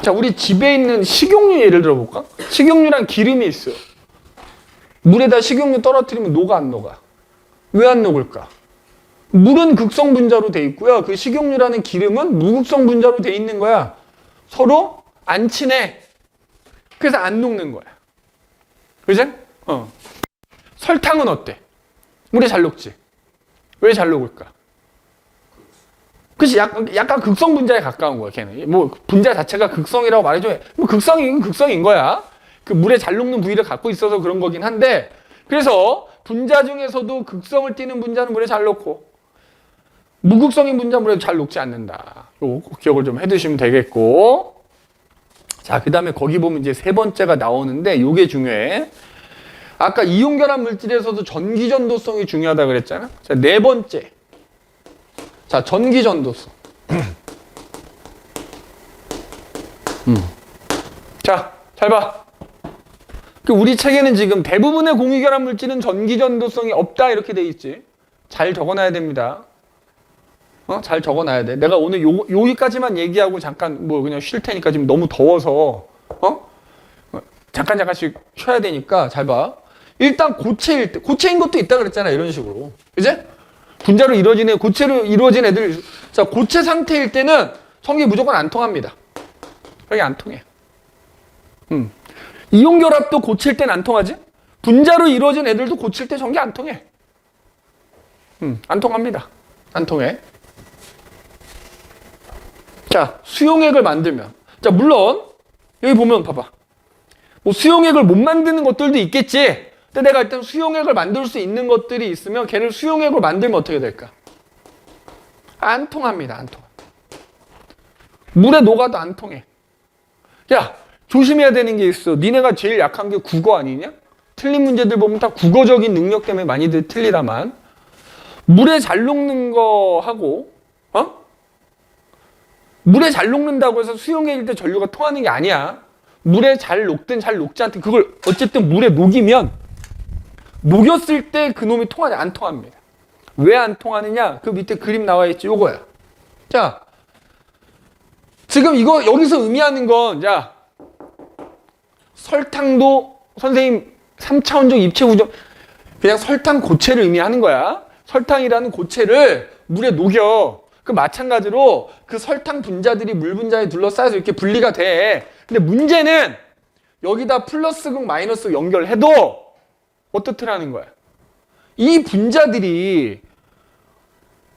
자, 우리 집에 있는 식용유 예를 들어볼까? 식용유랑 기름이 있어. 물에다 식용유 떨어뜨리면 녹아 안 녹아? 왜 안 녹을까? 물은 극성 분자로 돼 있고요. 그 식용유라는 기름은 무극성 분자로 돼 있는 거야. 서로 안 친해. 그래서 안 녹는 거야. 그지? 설탕은 어때? 물에 잘 녹지? 왜 잘 녹을까? 그치? 약간 극성 분자에 가까운 거야, 걔는. 뭐, 분자 자체가 극성이라고 말해줘. 뭐, 극성인 거야. 그 물에 잘 녹는 부위를 갖고 있어서 그런 거긴 한데, 그래서 분자 중에서도 극성을 띠는 분자는 물에 잘 녹고, 무극성인 분자는 물에 잘 녹지 않는다. 요거 꼭 기억을 좀 해두시면 되겠고. 자, 그 다음에 거기 보면 이제 세 번째가 나오는데, 요게 중요해. 아까 이온결합 물질에서도 전기전도성이 중요하다 그랬잖아. 자, 네 번째. 자, 전기전도성. 자, 잘 봐. 그 우리 책에는 지금 대부분의 공유결합 물질은 전기전도성이 없다 이렇게 돼 있지. 잘 적어놔야 됩니다. 잘 적어놔야 돼. 내가 오늘 여기까지만 얘기하고 잠깐 뭐 그냥 쉴 테니까 지금 너무 더워서 잠깐씩 쉬어야 되니까 잘 봐. 일단 고체일 때, 고체인 것도 있다 그랬잖아. 이런 식으로. 그제? 분자로 이루어진 고체로 이루어진 애들. 자, 고체 상태일 때는 성이 무조건 안 통합니다. 여기 안 통해. 이온 결합도 고칠 땐 안 통하지? 분자로 이루어진 애들도 고칠 때 전기 안 통해. 안 통합니다. 안 통해. 자, 수용액을 만들면. 자, 물론 여기 보면 봐봐. 뭐 수용액을 못 만드는 것들도 있겠지. 근데 내가 일단 수용액을 만들 수 있는 것들이 있으면 걔를 수용액으로 만들면 어떻게 될까? 안 통합니다. 안 통합니다. 물에 녹아도 안 통해. 야, 조심해야 되는 게 있어. 니네가 제일 약한 게 국어 아니냐? 틀린 문제들 보면 다 국어적인 능력 때문에 많이들 틀리다만 물에 잘 녹는 거하고 물에 잘 녹는다고 해서 수용액일 때 전류가 통하는 게 아니야. 물에 잘 녹든 잘 녹지 않든 그걸 어쨌든 물에 녹이면 녹였을 때 그놈이 통하냐? 안 통합니다. 왜 안 통하느냐? 그 밑에 그림 나와 있지. 요거야. 자, 지금 이거 여기서 의미하는 건 자, 설탕도 선생님 3차원적 입체 구조 그냥 설탕 고체를 의미하는 거야. 설탕이라는 고체를 물에 녹여. 그 마찬가지로 그 설탕 분자들이 물 분자에 둘러싸여서 이렇게 분리가 돼. 근데 문제는 여기다 플러스극 마이너스극 연결해도 어떻더라는 거야. 이 분자들이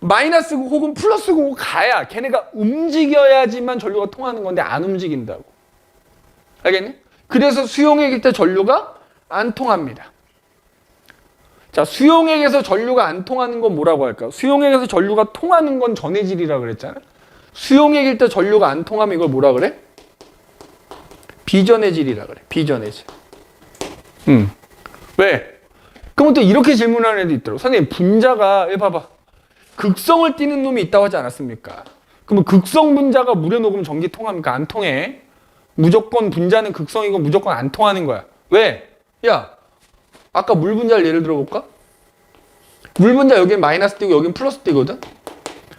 마이너스극 혹은 플러스극으로 가야 걔네가 움직여야지만 전류가 통하는 건데 안 움직인다고. 알겠니? 그래서 수용액일 때 전류가 안 통합니다. 자, 수용액에서 전류가 안 통하는 건 뭐라고 할까? 수용액에서 전류가 통하는 건 전해질이라고 그랬잖아. 수용액일 때 전류가 안 통하면 이걸 뭐라 그래? 비전해질이라 그래. 비전해질. 왜? 그럼 또 이렇게 질문하는 애도 있더라고. 선생님, 분자가 봐봐. 극성을 띠는 놈이 있다고 하지 않았습니까? 그러면 극성 분자가 물에 녹으면 전기 통합니까? 안 통해. 무조건 분자는 극성이고 무조건 안 통하는 거야. 왜? 야, 아까 물 분자를 예를 들어볼까? 물 분자 여기는 마이너스 띠고 여기는 플러스 띠거든?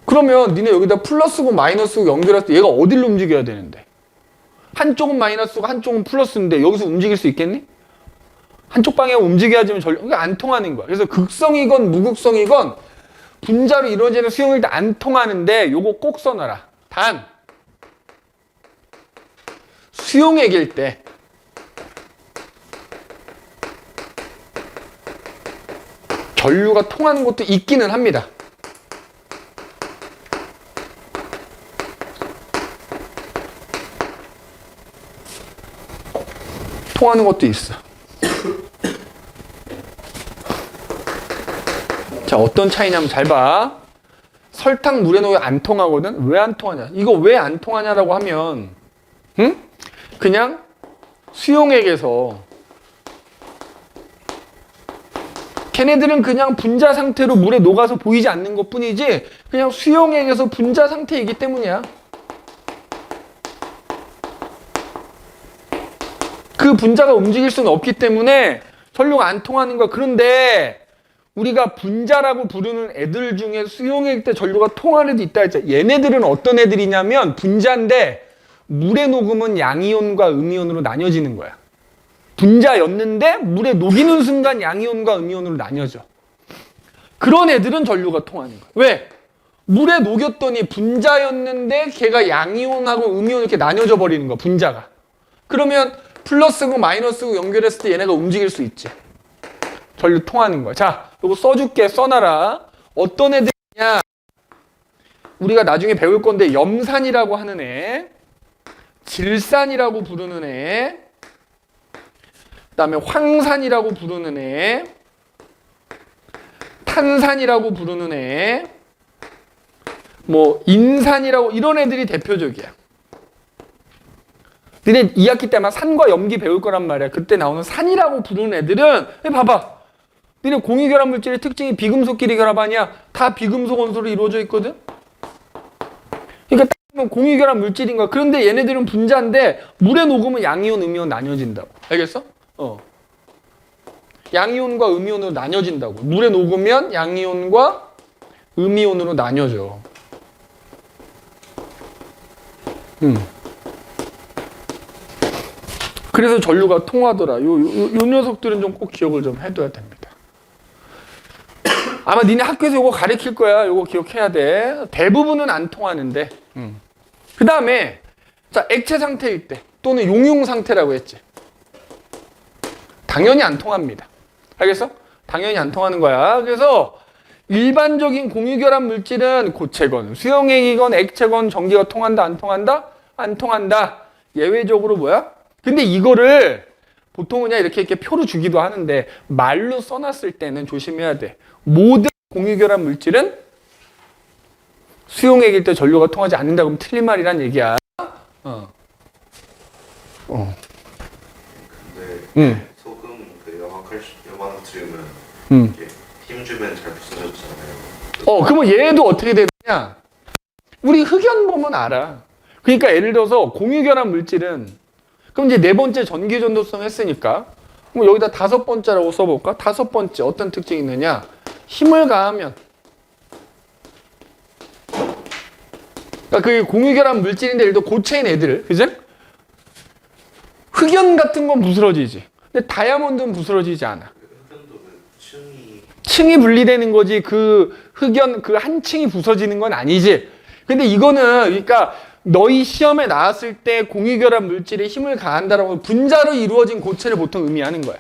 그러면 니네 여기다 플러스고 마이너스고 연결할 때 얘가 어디로 움직여야 되는데? 한쪽은 마이너스고 한쪽은 플러스인데 여기서 움직일 수 있겠니? 한쪽 방향 움직여야지만 전류가 안 통하는 거야. 그래서 극성이건 무극성이건 분자로 이루어지는 수용일 때 안 통하는데 요거 꼭 써놔라. 단 수용액일 때 전류가 통하는 것도 있기는 합니다. 통하는 것도 있어. 자, 어떤 차이냐면 잘 봐. 설탕 물에 녹여 안 통하거든? 왜 안 통하냐? 이거 왜 안 통하냐라고 하면 그냥 수용액에서 걔네들은 그냥 분자 상태로 물에 녹아서 보이지 않는 것 뿐이지 그냥 수용액에서 분자 상태이기 때문이야. 그 분자가 움직일 수는 없기 때문에 전류가 안 통하는 거야. 그런데 우리가 분자라고 부르는 애들 중에 수용액일 때 전류가 통하는 애도 있다 했잖아. 얘네들은 어떤 애들이냐면 분자인데 물에 녹으면 양이온과 음이온으로 나뉘어지는 거야. 분자였는데 물에 녹이는 순간 양이온과 음이온으로 나뉘어져. 그런 애들은 전류가 통하는 거야. 왜? 물에 녹였더니 분자였는데 걔가 양이온하고 음이온 이렇게 나뉘어져 버리는 거야. 분자가. 그러면 플러스고 마이너스고 연결했을 때 얘네가 움직일 수 있지. 전류 통하는 거야. 자, 이거 써줄게. 써놔라. 어떤 애들이냐? 우리가 나중에 배울 건데 염산이라고 하는 애, 질산이라고 부르는 애, 그 다음에 황산이라고 부르는 애, 탄산이라고 부르는 애, 뭐 인산이라고 이런 애들이 대표적이야. 너네 2학기 때 아마 산과 염기 배울 거란 말이야. 그때 나오는 산이라고 부르는 애들은 봐봐. 너네 공유결합 물질의 특징이 비금속끼리 결합 아니야? 다 비금속 원소로 이루어져 있거든? 그러니까 딱 공유결합 물질인 거야. 그런데 얘네들은 분자인데 물에 녹으면 양이온, 음이온 나뉘어진다고. 알겠어? 양이온과 음이온으로 나뉘어진다고. 물에 녹으면 양이온과 음이온으로 나뉘어져. 그래서 전류가 통하더라. 요 녀석들은 좀 꼭 기억을 좀 해둬야 됩니다. 아마 니네 학교에서 요거 가르칠 거야. 요거 기억해야 돼. 대부분은 안 통하는데. 그 다음에 자, 액체 상태일 때 또는 용융 상태라고 했지. 당연히 안 통합니다. 알겠어? 당연히 안 통하는 거야. 그래서 일반적인 공유결합 물질은 고체건, 수용액이건 액체건 전기가 통한다, 안 통한다? 안 통한다. 예외적으로 뭐야? 근데 이거를 보통은 그냥 이렇게 표로 주기도 하는데 말로 써놨을 때는 조심해야 돼. 모든 공유결합 물질은 수용액일 때 전류가 통하지 않는다 그러면 틀린 말이란 얘기야. 근데 소금 그 염화나트륨은 이게 힘 주면 잘 부서졌잖아요. 그러면 얘도 어떻게 되느냐? 우리 흑연 보면 알아. 그러니까 예를 들어서 공유결합 물질은 그럼 이제 네 번째 전기전도성 했으니까 뭐 여기다 다섯 번째라고 써볼까? 다섯 번째 어떤 특징이 있느냐? 힘을 가하면 그러니까 그 공유결합 물질인데 예를 들어 고체인 애들, 그죠? 흑연 같은 건 부스러지지. 근데 다이아몬드는 부스러지지 않아. 흑연도 그 층이 분리되는 거지. 그 흑연 그 한 층이 부서지는 건 아니지. 근데 이거는 그러니까 너희 시험에 나왔을 때 공유결합 물질에 힘을 가한다라고 분자로 이루어진 고체를 보통 의미하는 거야.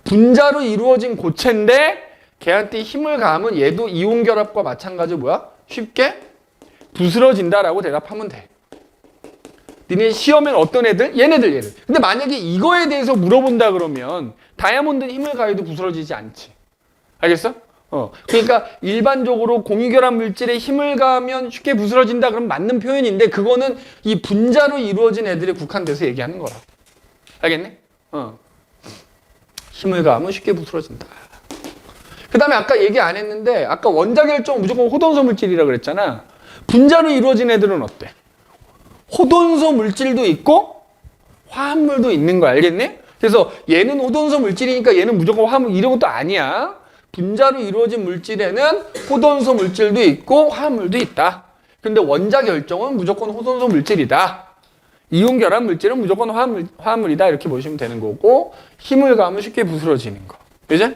분자로 이루어진 고체인데 걔한테 힘을 가하면 얘도 이온결합과 마찬가지로 뭐야? 쉽게 부스러진다라고 대답하면 돼. 니네 시험엔 어떤 애들? 얘네들. 근데 만약에 이거에 대해서 물어본다 그러면 다이아몬드는 힘을 가해도 부스러지지 않지. 알겠어? 그러니까 일반적으로 공유결합 물질에 힘을 가하면 쉽게 부스러진다 그러면 맞는 표현인데 그거는 이 분자로 이루어진 애들에 국한돼서 얘기하는 거라. 알겠네? 힘을 가하면 쉽게 부스러진다. 그 다음에 아까 얘기 안 했는데 아까 원자결정 무조건 호돈소 물질이라 그랬잖아. 분자로 이루어진 애들은 어때? 호돈소 물질도 있고 화합물도 있는 거 알겠니? 그래서 얘는 호돈소 물질이니까 얘는 무조건 화합물 이런 것도 아니야. 분자로 이루어진 물질에는 호돈소 물질도 있고 화합물도 있다. 근데 원자 결정은 무조건 호돈소 물질이다. 이온 결합 물질은 무조건 화합물이다. 이렇게 보시면 되는 거고 힘을 가하면 쉽게 부스러지는 거. 그죠?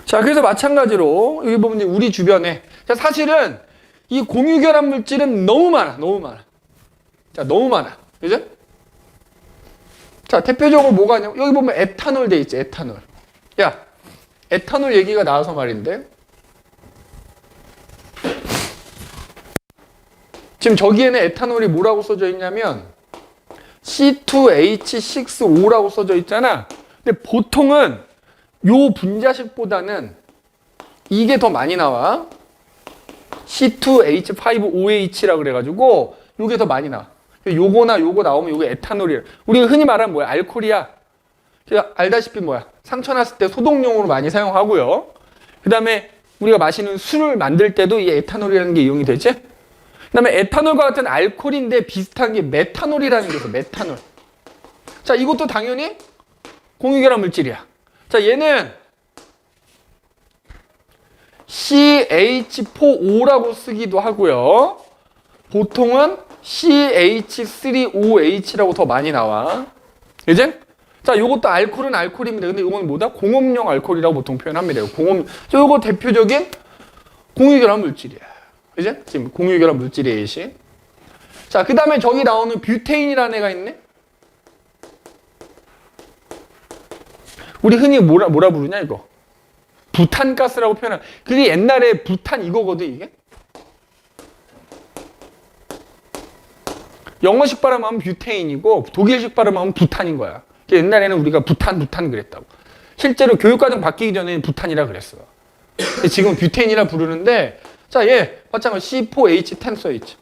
자, 그래서 마찬가지로 여기 보면 이제 우리 주변에 자, 사실은 이 공유결합 물질은 너무 많아. 자, 너무 많아. 그죠? 자, 대표적으로 뭐가 있냐면 여기 보면 에탄올 돼 있지. 에탄올. 야, 에탄올 얘기가 나와서 말인데 지금 저기에는 에탄올이 뭐라고 써져 있냐면 C2H6O라고 써져 있잖아. 근데 보통은 요 분자식보다는 이게 더 많이 나와. C2H5OH라 그래가지고 요게 더 많이 나와. 요거나 요거 나오면 요게 에탄올이야. 우리가 흔히 말하는 뭐야? 알코올이야. 알다시피 뭐야? 상처 났을 때 소독용으로 많이 사용하고요. 그 다음에 우리가 마시는 술을 만들 때도 이 에탄올이라는 게 이용이 되지? 그 다음에 에탄올과 같은 알코올인데 비슷한 게 메탄올이라는 게 있어. 메탄올. 자, 이것도 당연히 공유결합 물질이야. 자, 얘는 CH4O라고 쓰기도 하고요. 보통은 CH3OH라고 더 많이 나와. 이제? 자, 요것도 알코올은 알코올입니다. 근데 요건 뭐다? 공업용 알코올이라고 보통 표현합니다. 요거 대표적인 공유결합 물질이야. 이제? 지금 공유결합 물질의 예시. 자, 그 다음에 저기 나오는 뷰테인이라는 애가 있네? 우리 흔히 뭐라 부르냐, 이거? 부탄가스라고 표현한. 그게 옛날에 부탄 이거거든, 이게? 영어식 발음하면 뷰테인이고 독일식 발음하면 부탄인 거야. 옛날에는 우리가 부탄 그랬다고. 실제로 교육과정 바뀌기 전에는 부탄이라 그랬어. 지금 뷰테인이라 부르는데 자, 얘 봤잖아. C4H10 써있지.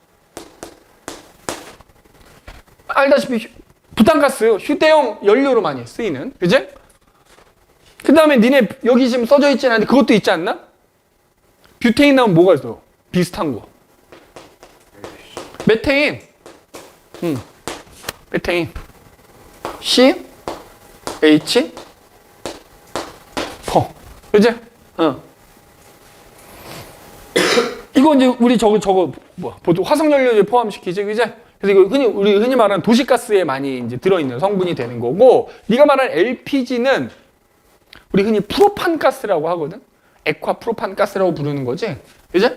알다시피 부탄가스 휴대용 연료로 많이 쓰이는, 그지? 그 다음에 니네 여기 지금 써져 있지 않은데 그것도 있지 않나? 뷰테인 나오면 뭐가 있어? 비슷한 거. 메테인. 메테인. C H, 그지? 이거 이제 우리 저거 보통 화석연료제 포함시키지, 그지? 그래서 이거 우리 흔히 말하는 도시가스에 많이 이제 들어있는 성분이 되는 거고, 네가 말하는 LPG는 우리 흔히 프로판가스라고 하거든. 액화 프로판가스라고 부르는 거지, 그지?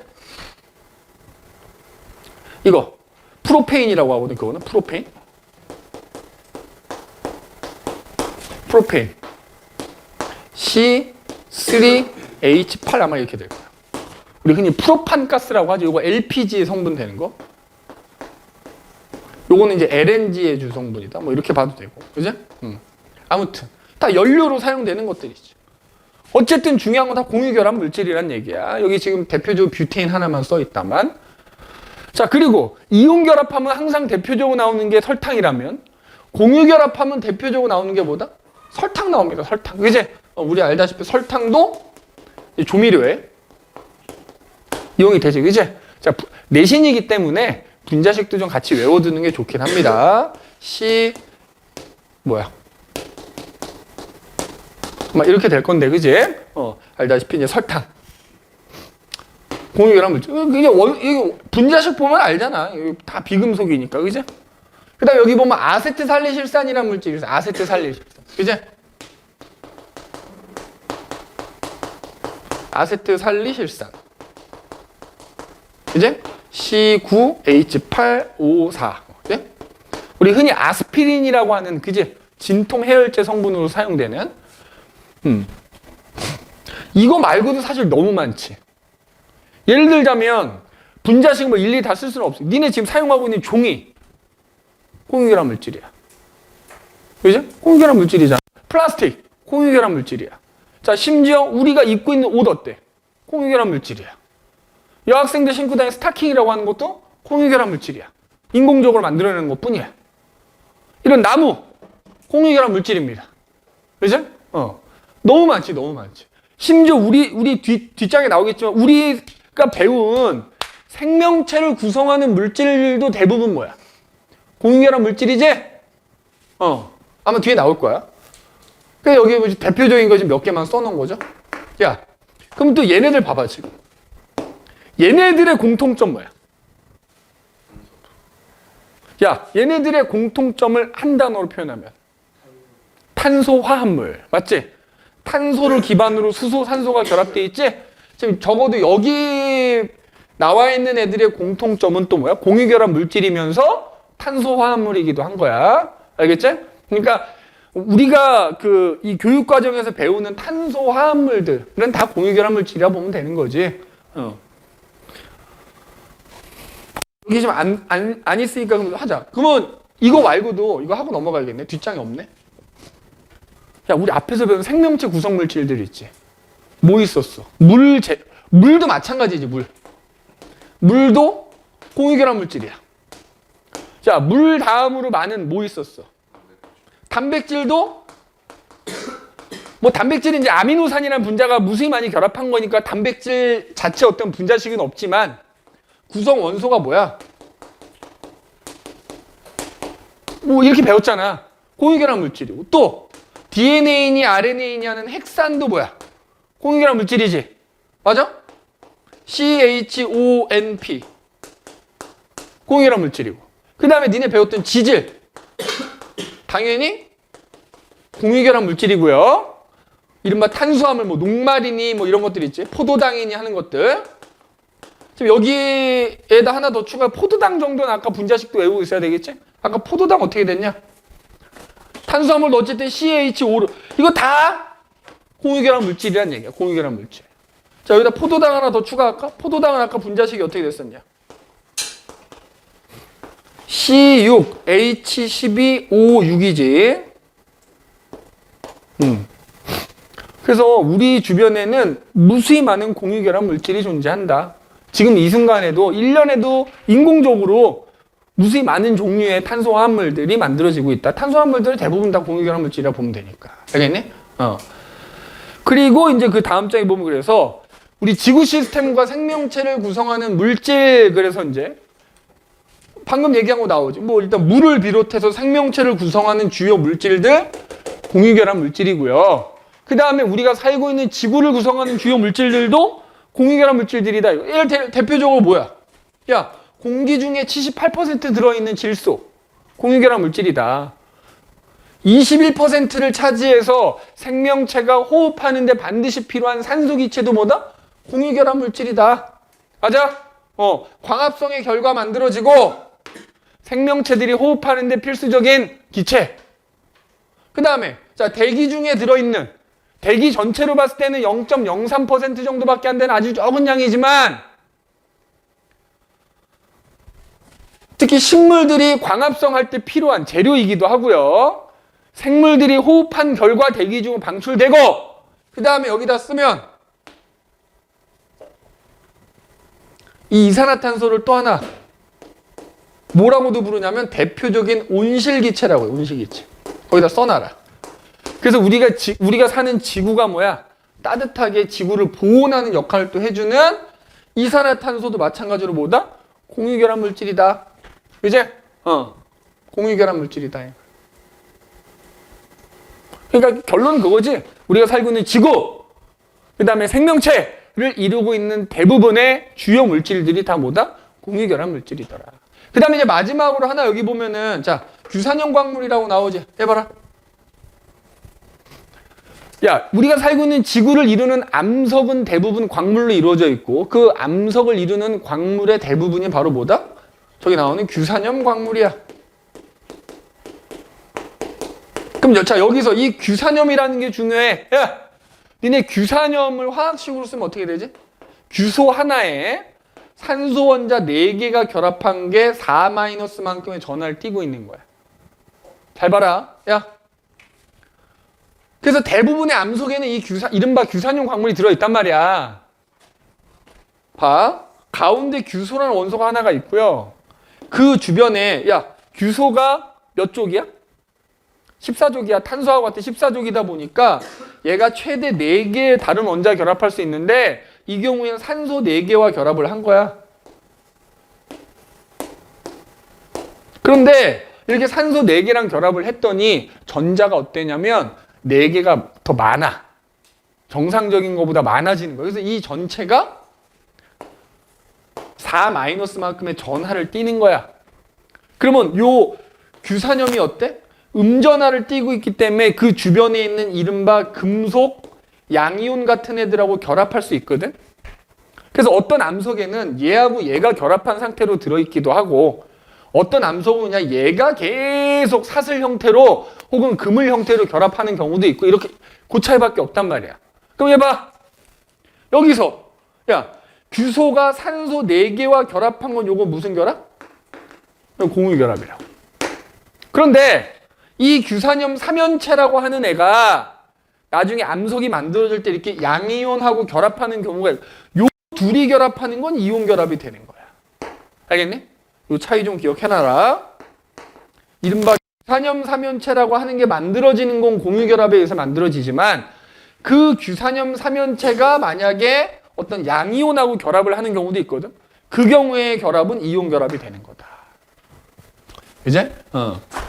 이거 프로페인이라고 하거든. 그거는 프로페인. C3H8 아마 이렇게 될 거야. 우리 흔히 프로판가스라고 하죠. 이거 LPG의 성분 되는 거. 요거는 이제 LNG의 주성분이다. 뭐 이렇게 봐도 되고, 그지? 아무튼 다 연료로 사용되는 것들이죠. 어쨌든 중요한 건 다 공유결합 물질이란 얘기야. 여기 지금 대표적으로 뷰테인 하나만 써 있다만. 자, 그리고 이온결합하면 항상 대표적으로 나오는 게 설탕이라면, 공유결합하면 대표적으로 나오는 게 뭐다? 설탕 나옵니다. 설탕. 그지? 우리 알다시피 설탕도 조미료에 이용이 되지, 그지? 자, 내신이기 때문에 분자식도 좀 같이 외워두는 게 좋긴 합니다. 막 이렇게 될 건데, 그지? 알다시피 이제 설탕. 공유결합 물질. 이게 분자식 보면 알잖아. 다 비금속이니까, 그지? 그 다음 여기 보면 아세트살리실산이라는 물질이 있어. 아세트살리실산. 그지? 아세트살리실산. 그지? C9H8O4. 그지? 우리 흔히 아스피린이라고 하는, 그지? 진통 해열제 성분으로 사용되는. 이거 말고도 사실 너무 많지. 예를 들자면 분자식 뭐 일일이 다 쓸 수는 없어. 니네 지금 사용하고 있는 종이 공유결합 물질이야. 그죠? 공유결합 물질이잖아. 플라스틱 공유결합 물질이야. 자, 심지어 우리가 입고 있는 옷 어때? 공유결합 물질이야. 여학생들 신고 다니는 스타킹이라고 하는 것도 공유결합 물질이야. 인공적으로 만들어내는 것뿐이야. 이런 나무 공유결합 물질입니다. 그죠? 너무 많지, 너무 많지. 심지어 우리 뒷장에 나오겠지만 우리가 배운 생명체를 구성하는 물질도 대부분 뭐야? 공유결합 물질이지? 아마 뒤에 나올 거야. 그러니까 여기 뭐 대표적인 거 지금 몇 개만 써놓은 거죠? 야, 그럼 또 얘네들 봐봐, 지금. 얘네들의 공통점 뭐야? 야, 얘네들의 공통점을 한 단어로 표현하면 탄소화합물, 맞지? 탄소를 기반으로 수소, 산소가 결합되어 있지? 지금 적어도 여기 나와 있는 애들의 공통점은 또 뭐야? 공유결합 물질이면서 탄소화합물이기도 한 거야. 알겠지? 그러니까 우리가 이 교육 과정에서 배우는 탄소화합물들은 다 공유결합 물질이라 보면 되는 거지. 이게 지금 안 있으니까 그럼 하자. 그러면 이거 말고도 이거 하고 넘어가야겠네. 뒷장이 없네. 야, 우리 앞에서 배운 생명체 구성 물질들 있지. 뭐 있었어? 물도 마찬가지지, 물. 물도 공유결합 물질이야. 자, 물 다음으로 많은 뭐 있었어? 단백질도 뭐 단백질은 이제 아미노산이라는 분자가 무수히 많이 결합한 거니까 단백질 자체 어떤 분자식은 없지만 구성 원소가 뭐야? 뭐 이렇게 배웠잖아. 공유결합 물질이고 또 DNA니 RNA니 하는 핵산도 뭐야? 공유결합 물질이지. 맞아? CHONP 공유결합 물질이고 그 다음에 니네 배웠던 지질 당연히 공유결합 물질이고요. 이른바 탄수화물 뭐 녹말이니 뭐 이런 것들 있지. 포도당이니 하는 것들. 지금 여기에다 하나 더 추가 포도당 정도는 아까 분자식도 외우고 있어야 되겠지? 아까 포도당 어떻게 됐냐? 탄수화물도 어쨌든 CH5로 이거 다 공유결합 물질이란 얘기야. 공유결합 물질. 자, 여기다 포도당 하나 더 추가할까? 포도당은 아까 분자식이 어떻게 됐었냐? C6, H12, O6이지. 그래서 우리 주변에는 무수히 많은 공유결합 물질이 존재한다. 지금 이 순간에도 1년에도 인공적으로 무수히 많은 종류의 탄소화합물들이 만들어지고 있다. 탄소화합물들은 대부분 다 공유결합 물질이라 보면 되니까. 알겠니? 그리고 이제 그 다음 장에 보면 그래서 우리 지구 시스템과 생명체를 구성하는 물질, 그래서 이제 방금 얘기한 거 나오지. 뭐 일단 물을 비롯해서 생명체를 구성하는 주요 물질들 공유결합 물질이고요. 그 다음에 우리가 살고 있는 지구를 구성하는 주요 물질들도 공유결합 물질들이다. 얘를 대표적으로 뭐야? 야, 공기 중에 78% 들어있는 질소, 공유결합 물질이다. 21%를 차지해서 생명체가 호흡하는데 반드시 필요한 산소기체도 뭐다? 공유결합 물질이다. 맞아? 광합성의 결과 만들어지고 생명체들이 호흡하는데 필수적인 기체. 그 다음에 자, 대기 중에 들어있는, 대기 전체로 봤을 때는 0.03% 정도밖에 안 되는 아주 적은 양이지만 특히 식물들이 광합성할 때 필요한 재료이기도 하고요. 생물들이 호흡한 결과 대기 중 방출되고 그 다음에 여기다 쓰면 이 이산화탄소를 또 하나 뭐라고도 부르냐면 대표적인 온실기체라고 해요. 온실기체. 거기다 써놔라. 그래서 우리가 사는 지구가 뭐야? 따뜻하게 지구를 보온하는 역할을 또 해주는 이산화탄소도 마찬가지로 뭐다? 공유결합 물질이다. 그제? 공유결합 물질이다. 그러니까 결론은 그거지. 우리가 살고 있는 지구, 그 다음에 생명체를 이루고 있는 대부분의 주요 물질들이 다 뭐다? 공유결합 물질이더라. 그 다음에 이제 마지막으로 하나 여기 보면은, 자, 규산형 광물이라고 나오지. 해봐라. 야, 우리가 살고 있는 지구를 이루는 암석은 대부분 광물로 이루어져 있고, 그 암석을 이루는 광물의 대부분이 바로 뭐다? 저기 나오는 규산형 광물이야. 그럼 자, 여기서 이 규산염이라는 게 중요해. 야, 니네 규산염을 화학식으로 쓰면 어떻게 되지? 규소 하나에 산소 원자 4개가 결합한 게 4-만큼의 전하를 띠고 있는 거야. 잘 봐라. 야. 그래서 대부분의 암석에는 이 이른바 규산염 광물이 들어있단 말이야. 봐. 가운데 규소라는 원소가 하나가 있고요. 그 주변에, 야, 규소가 몇 쪽이야? 14족이야. 탄소하고 같은 14족이다 보니까 얘가 최대 4개의 다른 원자 결합할 수 있는데 이 경우에는 산소 4개와 결합을 한 거야. 그런데 이렇게 산소 4개랑 결합을 했더니 전자가 어땠냐면 4개가 더 많아. 정상적인 것보다 많아지는 거야. 그래서 이 전체가 4-만큼의 전하를 띠는 거야. 그러면 요 규산염이 어때? 음전하를 띠고 있기 때문에 그 주변에 있는 이른바 금속, 양이온 같은 애들하고 결합할 수 있거든. 그래서 어떤 암석에는 얘하고 얘가 결합한 상태로 들어있기도 하고 어떤 암석은 그냥 얘가 계속 사슬 형태로 혹은 그물 형태로 결합하는 경우도 있고 이렇게 그 차이밖에 없단 말이야. 그럼 얘 봐. 여기서 야, 규소가 산소 4개와 결합한 건 요거 무슨 결합? 공유결합이라고. 그런데 이 규산염 3연체라고 하는 애가 나중에 암석이 만들어질 때 이렇게 양이온하고 결합하는 경우가 요 둘이 결합하는 건 이온 결합이 되는 거야. 알겠니? 요 차이 좀 기억해놔라. 이른바 규산염 3연체라고 하는 게 만들어지는 건 공유결합에 의해서 만들어지지만 그 규산염 3연체가 만약에 어떤 양이온하고 결합을 하는 경우도 있거든. 그 경우에 결합은 이온 결합이 되는 거다. 그제?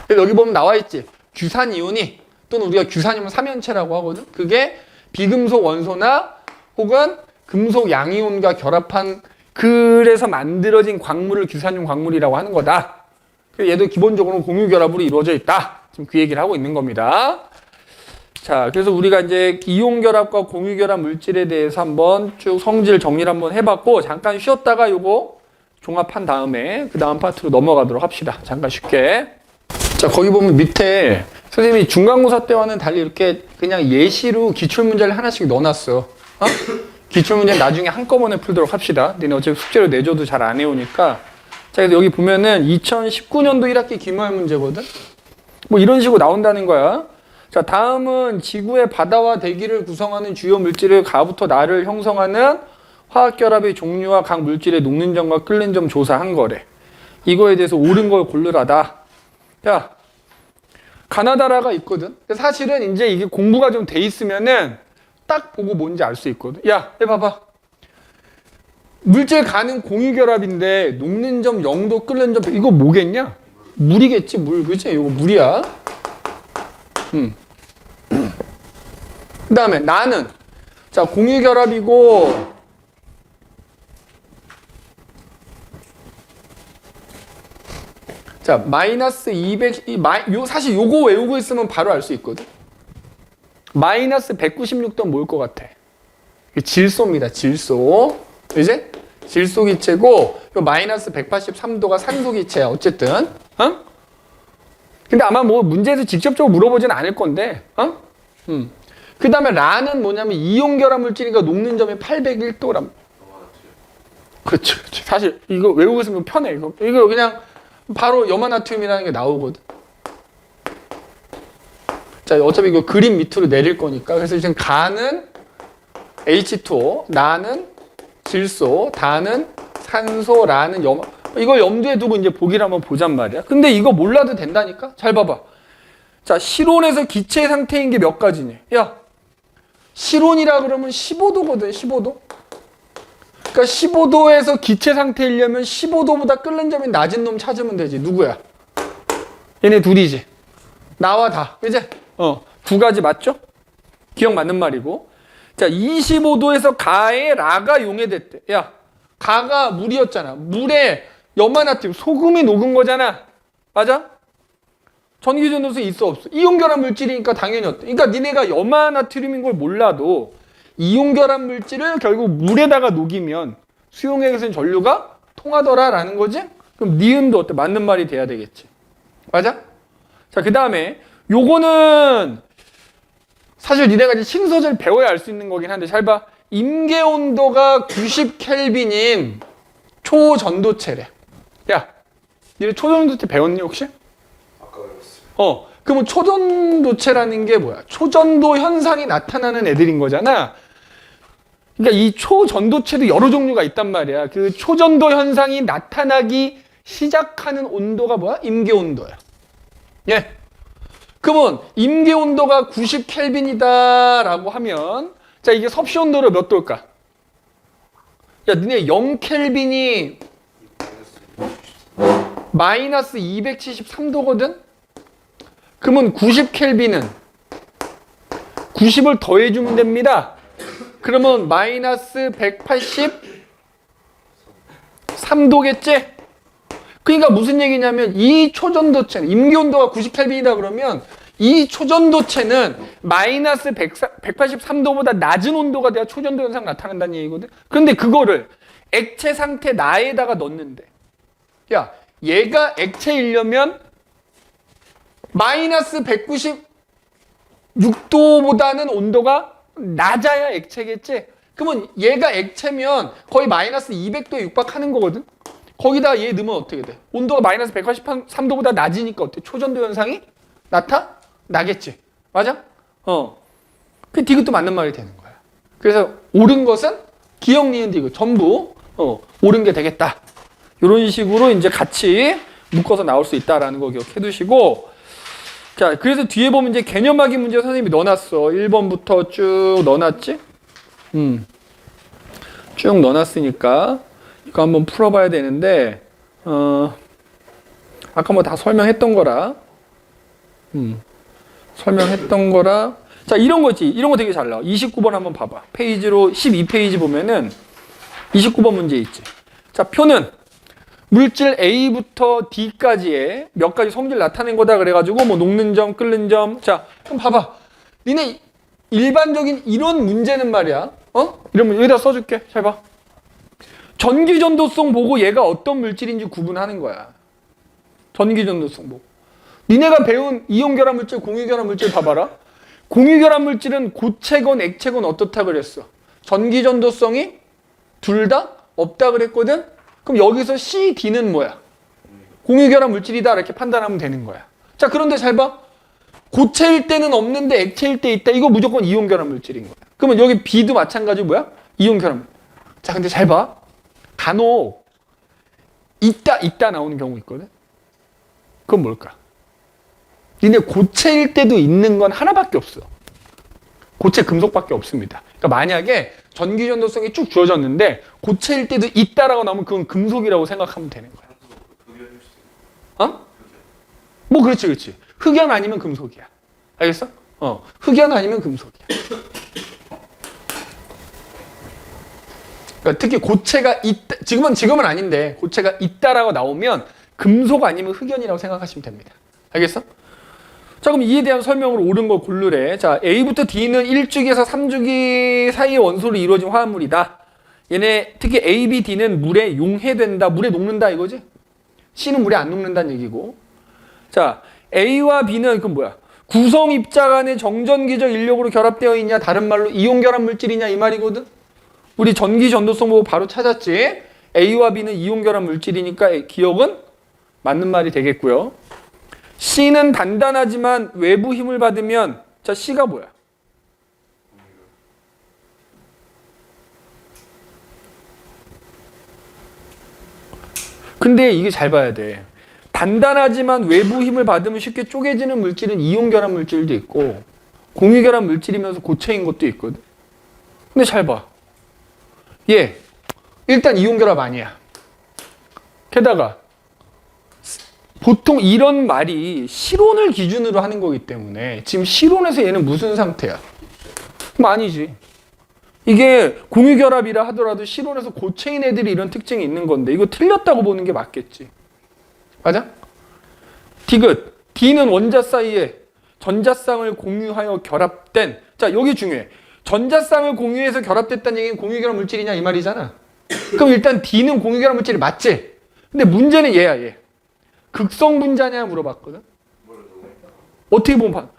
여기 보면 나와 있지. 규산이온이 또는 우리가 규산염 3연체라고 하거든. 그게 비금속 원소나 혹은 금속 양이온과 결합한 그래서 만들어진 광물을 규산염 광물이라고 하는 거다. 얘도 기본적으로 공유결합으로 이루어져 있다. 지금 그 얘기를 하고 있는 겁니다. 자, 그래서 우리가 이제 이온결합과 공유결합 물질에 대해서 한번 쭉 성질 정리를 한번 해봤고 잠깐 쉬었다가 요거 종합한 다음에 그 다음 파트로 넘어가도록 합시다. 잠깐 쉽게. 자, 거기 보면 밑에 선생님이 중간고사 때와는 달리 이렇게 그냥 예시로 기출문제를 하나씩 넣어놨어. 기출문제 나중에 한꺼번에 풀도록 합시다. 근데 어차피 숙제로 내줘도 잘 안 해오니까. 자, 그래서 여기 보면은 2019년도 1학기 기말 문제거든? 뭐 이런 식으로 나온다는 거야. 자, 다음은 지구의 바다와 대기를 구성하는 주요 물질을 가부터 나를 형성하는 화학결합의 종류와 각 물질의 녹는 점과 끓는 점 조사한 거래. 이거에 대해서 옳은 걸 고르라다. 야, 가나다라가 있거든. 사실은 이제 이게 공부가 좀 돼 있으면은 딱 보고 뭔지 알 수 있거든. 야, 봐봐. 물질 가는 공유결합인데 녹는 점 0도, 끓는 점 이거 뭐겠냐? 물이겠지, 물. 그치? 이거 물이야. 그 다음에 나는 자 공유결합이고 자 마이너스 200 사실 요거 외우고 있으면 바로 알 수 있거든. 마이너스 196도 뭘 것 같아? 질소입니다. 질소. 이제 질소 기체고 요 마이너스 183도가 산소 기체야. 어쨌든 어? 근데 아마 뭐 문제에서 직접적으로 물어보진 않을 건데 어? 그 다음에 라는 뭐냐면 이온결합 물질이니까 녹는 점이 801도란. 그렇지. 사실 이거 외우고 있으면 편해. 이거 그냥 바로 염화나트륨이라는 게 나오거든. 자, 어차피 이거 그림 밑으로 내릴 거니까. 그래서 지금 가는 H2O, 나는 질소, 다는 산소, 라는 염화. 이걸 염두에 두고 이제 보기를 한번 보잔 말이야. 근데 이거 몰라도 된다니까? 잘 봐봐. 자, 실온에서 기체 상태인 게 몇 가지니? 야, 실온이라 그러면 15도거든, 15도. 그러니까 15도에서 기체 상태이려면 15도보다 끓는 점이 낮은 놈 찾으면 되지. 누구야? 얘네 둘이지. 나와 다. 그지? 두 가지 맞죠? 기억 맞는 말이고. 자, 25도에서 가에 라가 용해됐대. 야, 가가 물이었잖아. 물에 염화나트륨, 소금이 녹은 거잖아. 맞아? 전기전도수 있어 없어? 이온결합 물질이니까 당연히 어때? 그러니까 니네가 염화나트륨인 걸 몰라도 이온결합 물질을 결국 물에다가 녹이면 수용액에서는 전류가 통하더라라는 거지? 그럼 니은도 어때? 맞는 말이 돼야 되겠지. 맞아? 자, 그 다음에 요거는 사실 니네가 이제 신소재를 배워야 알 수 있는 거긴 한데 잘 봐. 임계 온도가 90켈빈인 초전도체래. 야, 니네 초전도체 배웠니 혹시? 아까 배웠어요. 그러면 초전도체라는 게 뭐야? 초전도 현상이 나타나는 애들인 거잖아. 그러니까 이 초전도체도 여러 종류가 있단 말이야. 그 초전도 현상이 나타나기 시작하는 온도가 뭐야? 임계 온도야. 예. 그러면 임계 온도가 90켈빈이다라고 하면 자, 이게 섭씨 온도로 몇 도일까? 야, 니네 0켈빈이 마이너스 273도거든? 그러면 90켈빈은 90을 더해주면 됩니다. 그러면 마이너스 183도겠지? 그러니까 무슨 얘기냐면 이 초전도체는 임계온도가 90켈빈이다 그러면 이 초전도체는 마이너스 183도보다 낮은 온도가 돼야 초전도 현상 나타난다는 얘기거든. 그런데 그거를 액체 상태 나에다가 넣는데 야, 얘가 액체이려면 마이너스 196도보다는 온도가 낮아야 액체겠지? 그러면 얘가 액체면 거의 마이너스 200도에 육박하는 거거든? 거기다 얘 넣으면 어떻게 돼? 온도가 마이너스 183도보다 낮으니까 어때? 초전도 현상이 나타나겠지? 맞아? 그 디귿도 맞는 말이 되는 거야. 그래서 옳은 것은 기억, 니은, 디귿 전부 옳은 게 되겠다. 이런 식으로 이제 같이 묶어서 나올 수 있다라는 거 기억해 두시고 자, 그래서 뒤에 보면 이제 개념하기 문제 선생님이 넣어놨어. 1번부터 쭉 넣어놨지? 쭉 넣어놨으니까 이거 한번 풀어봐야 되는데 아까 뭐 다 설명했던 거라 자, 이런 거지. 이런 거 되게 잘 나와. 29번 한번 봐봐. 페이지로 12페이지 보면은 29번 문제 있지. 자, 표는 물질 A부터 D까지의 몇 가지 성질 나타낸 거다 그래가지고 뭐 녹는 점, 끓는 점. 자, 그럼 봐봐. 니네 일반적인 이런 문제는 말이야. 이러면 여기다 써줄게. 잘 봐. 전기전도성 보고 얘가 어떤 물질인지 구분하는 거야. 전기전도성 보고. 니네가 배운 이온결합 물질, 공유결합 물질 봐봐라. 공유결합 물질은 고체건 액체건 어떻다 그랬어. 전기전도성이 둘 다 없다 그랬거든. 그럼 여기서 C, D는 뭐야? 공유결합 물질이다 이렇게 판단하면 되는 거야. 자, 그런데 잘 봐. 고체일 때는 없는데 액체일 때 있다. 이거 무조건 이온결합 물질인 거야. 그러면 여기 B도 마찬가지 뭐야? 이온결합 물질. 자, 근데 잘 봐. 간혹 있다 나오는 경우 있거든. 그건 뭘까? 니네 고체일 때도 있는 건 하나밖에 없어. 고체 금속밖에 없습니다. 그러니까 만약에 전기전도성이 쭉 주어졌는데 고체일 때도 있다라고 나오면 그건 금속이라고 생각하면 되는 거야. 뭐 그렇지. 흑연 아니면 금속이야. 알겠어? 흑연 아니면 금속이야. 그러니까 특히 고체가 있다, 지금은 아닌데 고체가 있다라고 나오면 금속 아니면 흑연이라고 생각하시면 됩니다. 알겠어? 자, 그럼 이에 대한 설명으로 옳은 걸 고르래. 자, A부터 D는 1주기에서 3주기 사이의 원소로 이루어진 화합물이다. 얘네 특히 A, B, D는 물에 용해된다, 물에 녹는다 이거지? C는 물에 안 녹는다는 얘기고. 자, A와 B는 그건 뭐야? 구성 입자 간의 정전기적 인력으로 결합되어 있냐, 다른 말로 이온 결합 물질이냐 이 말이거든. 우리 전기 전도성 보고 바로 찾았지. A와 B는 이온 결합 물질이니까 기억은 맞는 말이 되겠고요. C는 단단하지만 외부 힘을 받으면, 자, C가 뭐야? 근데 이게 잘 봐야 돼. 단단하지만 외부 힘을 받으면 쉽게 쪼개지는 물질은 이온 결합 물질도 있고 공유 결합 물질이면서 고체인 것도 있거든. 근데 잘 봐. 얘 일단 이온 결합 아니야. 게다가 보통 이런 말이 실온을 기준으로 하는 거기 때문에 지금 실온에서 얘는 무슨 상태야? 그럼 아니지. 이게 공유결합이라 하더라도 실온에서 고체인 애들이 이런 특징이 있는 건데 이거 틀렸다고 보는 게 맞겠지. 맞아? 디귿. D는 원자 사이에 전자쌍을 공유하여 결합된, 자 여기 중요해. 전자쌍을 공유해서 결합됐다는 얘기는 공유결합 물질이냐 이 말이잖아. 그럼 일단 D는 공유결합 물질이 맞지? 근데 문제는 얘야 얘. 극성 분자냐 물어봤거든. 어떻게 보면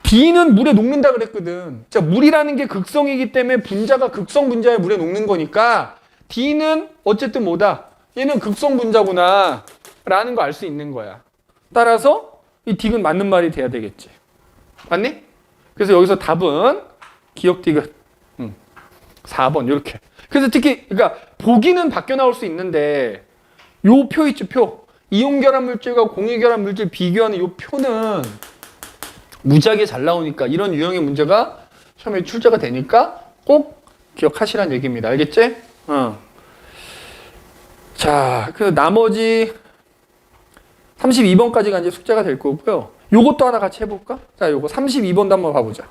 D는 물에 녹는다 그랬거든. 자, 물이라는 게 극성이기 때문에 분자가 극성 분자에 물에 녹는 거니까 D는 어쨌든 뭐다? 얘는 극성 분자구나 라는 거 알 수 있는 거야. 따라서 이 디귿 맞는 말이 돼야 되겠지. 맞니? 그래서 여기서 답은 기억 디귿 4번 이렇게. 그래서 특히 그러니까 보기는 바뀌어 나올 수 있는데 요 표 있죠, 표. 이온 결합 물질과 공유 결합 물질 비교하는 요 표는 무지하게 잘 나오니까 이런 유형의 문제가 시험에 출제가 되니까 꼭 기억하시라는 얘기입니다. 알겠지? 자, 그 나머지 32번까지가 이제 숙제가 될 거고요. 요것도 하나 같이 해볼까? 자, 요거 32번도 한번 봐보자.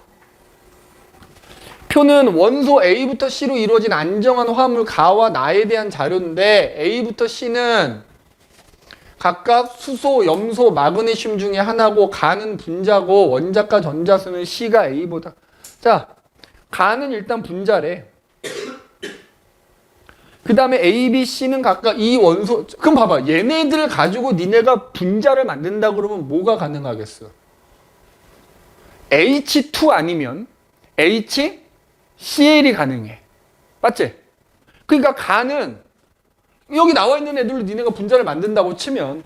표는 원소 A부터 C로 이루어진 안정한 화합물 가와 나에 대한 자료인데 A부터 C는 각각 수소, 염소, 마그네슘 중에 하나고 가는 분자고 원자과 전자수는 C가 A보다. 자, 가는 일단 분자래. 그 다음에 A, B, C는 각각 이 원소. 그럼 봐봐. 얘네들을 가지고 니네가 분자를 만든다 그러면 뭐가 가능하겠어? H2 아니면 HCl이 가능해. 맞지? 그러니까 가는 여기 나와 있는 애들로 니네가 분자를 만든다고 치면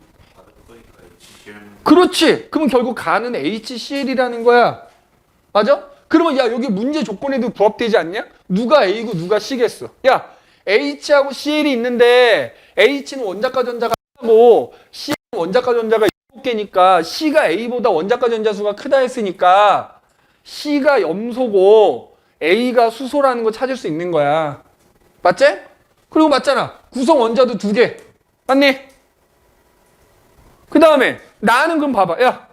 그렇지. 그러면 결국 가는 HCl이라는 거야. 맞아? 그러면 야 여기 문제 조건에도 부합되지 않냐? 누가 A고 누가 C겠어? 야 H하고 Cl이 있는데 H는 원자과 전자가 하고 C는 원자과 전자가 7개니까 C가 A보다 원자과 전자 수가 크다 했으니까 C가 염소고 A가 수소라는 거 찾을 수 있는 거야. 맞지? 그리고 맞잖아. 구성 원자도 2개. 맞니? 그 다음에 나는 그럼 봐봐. 야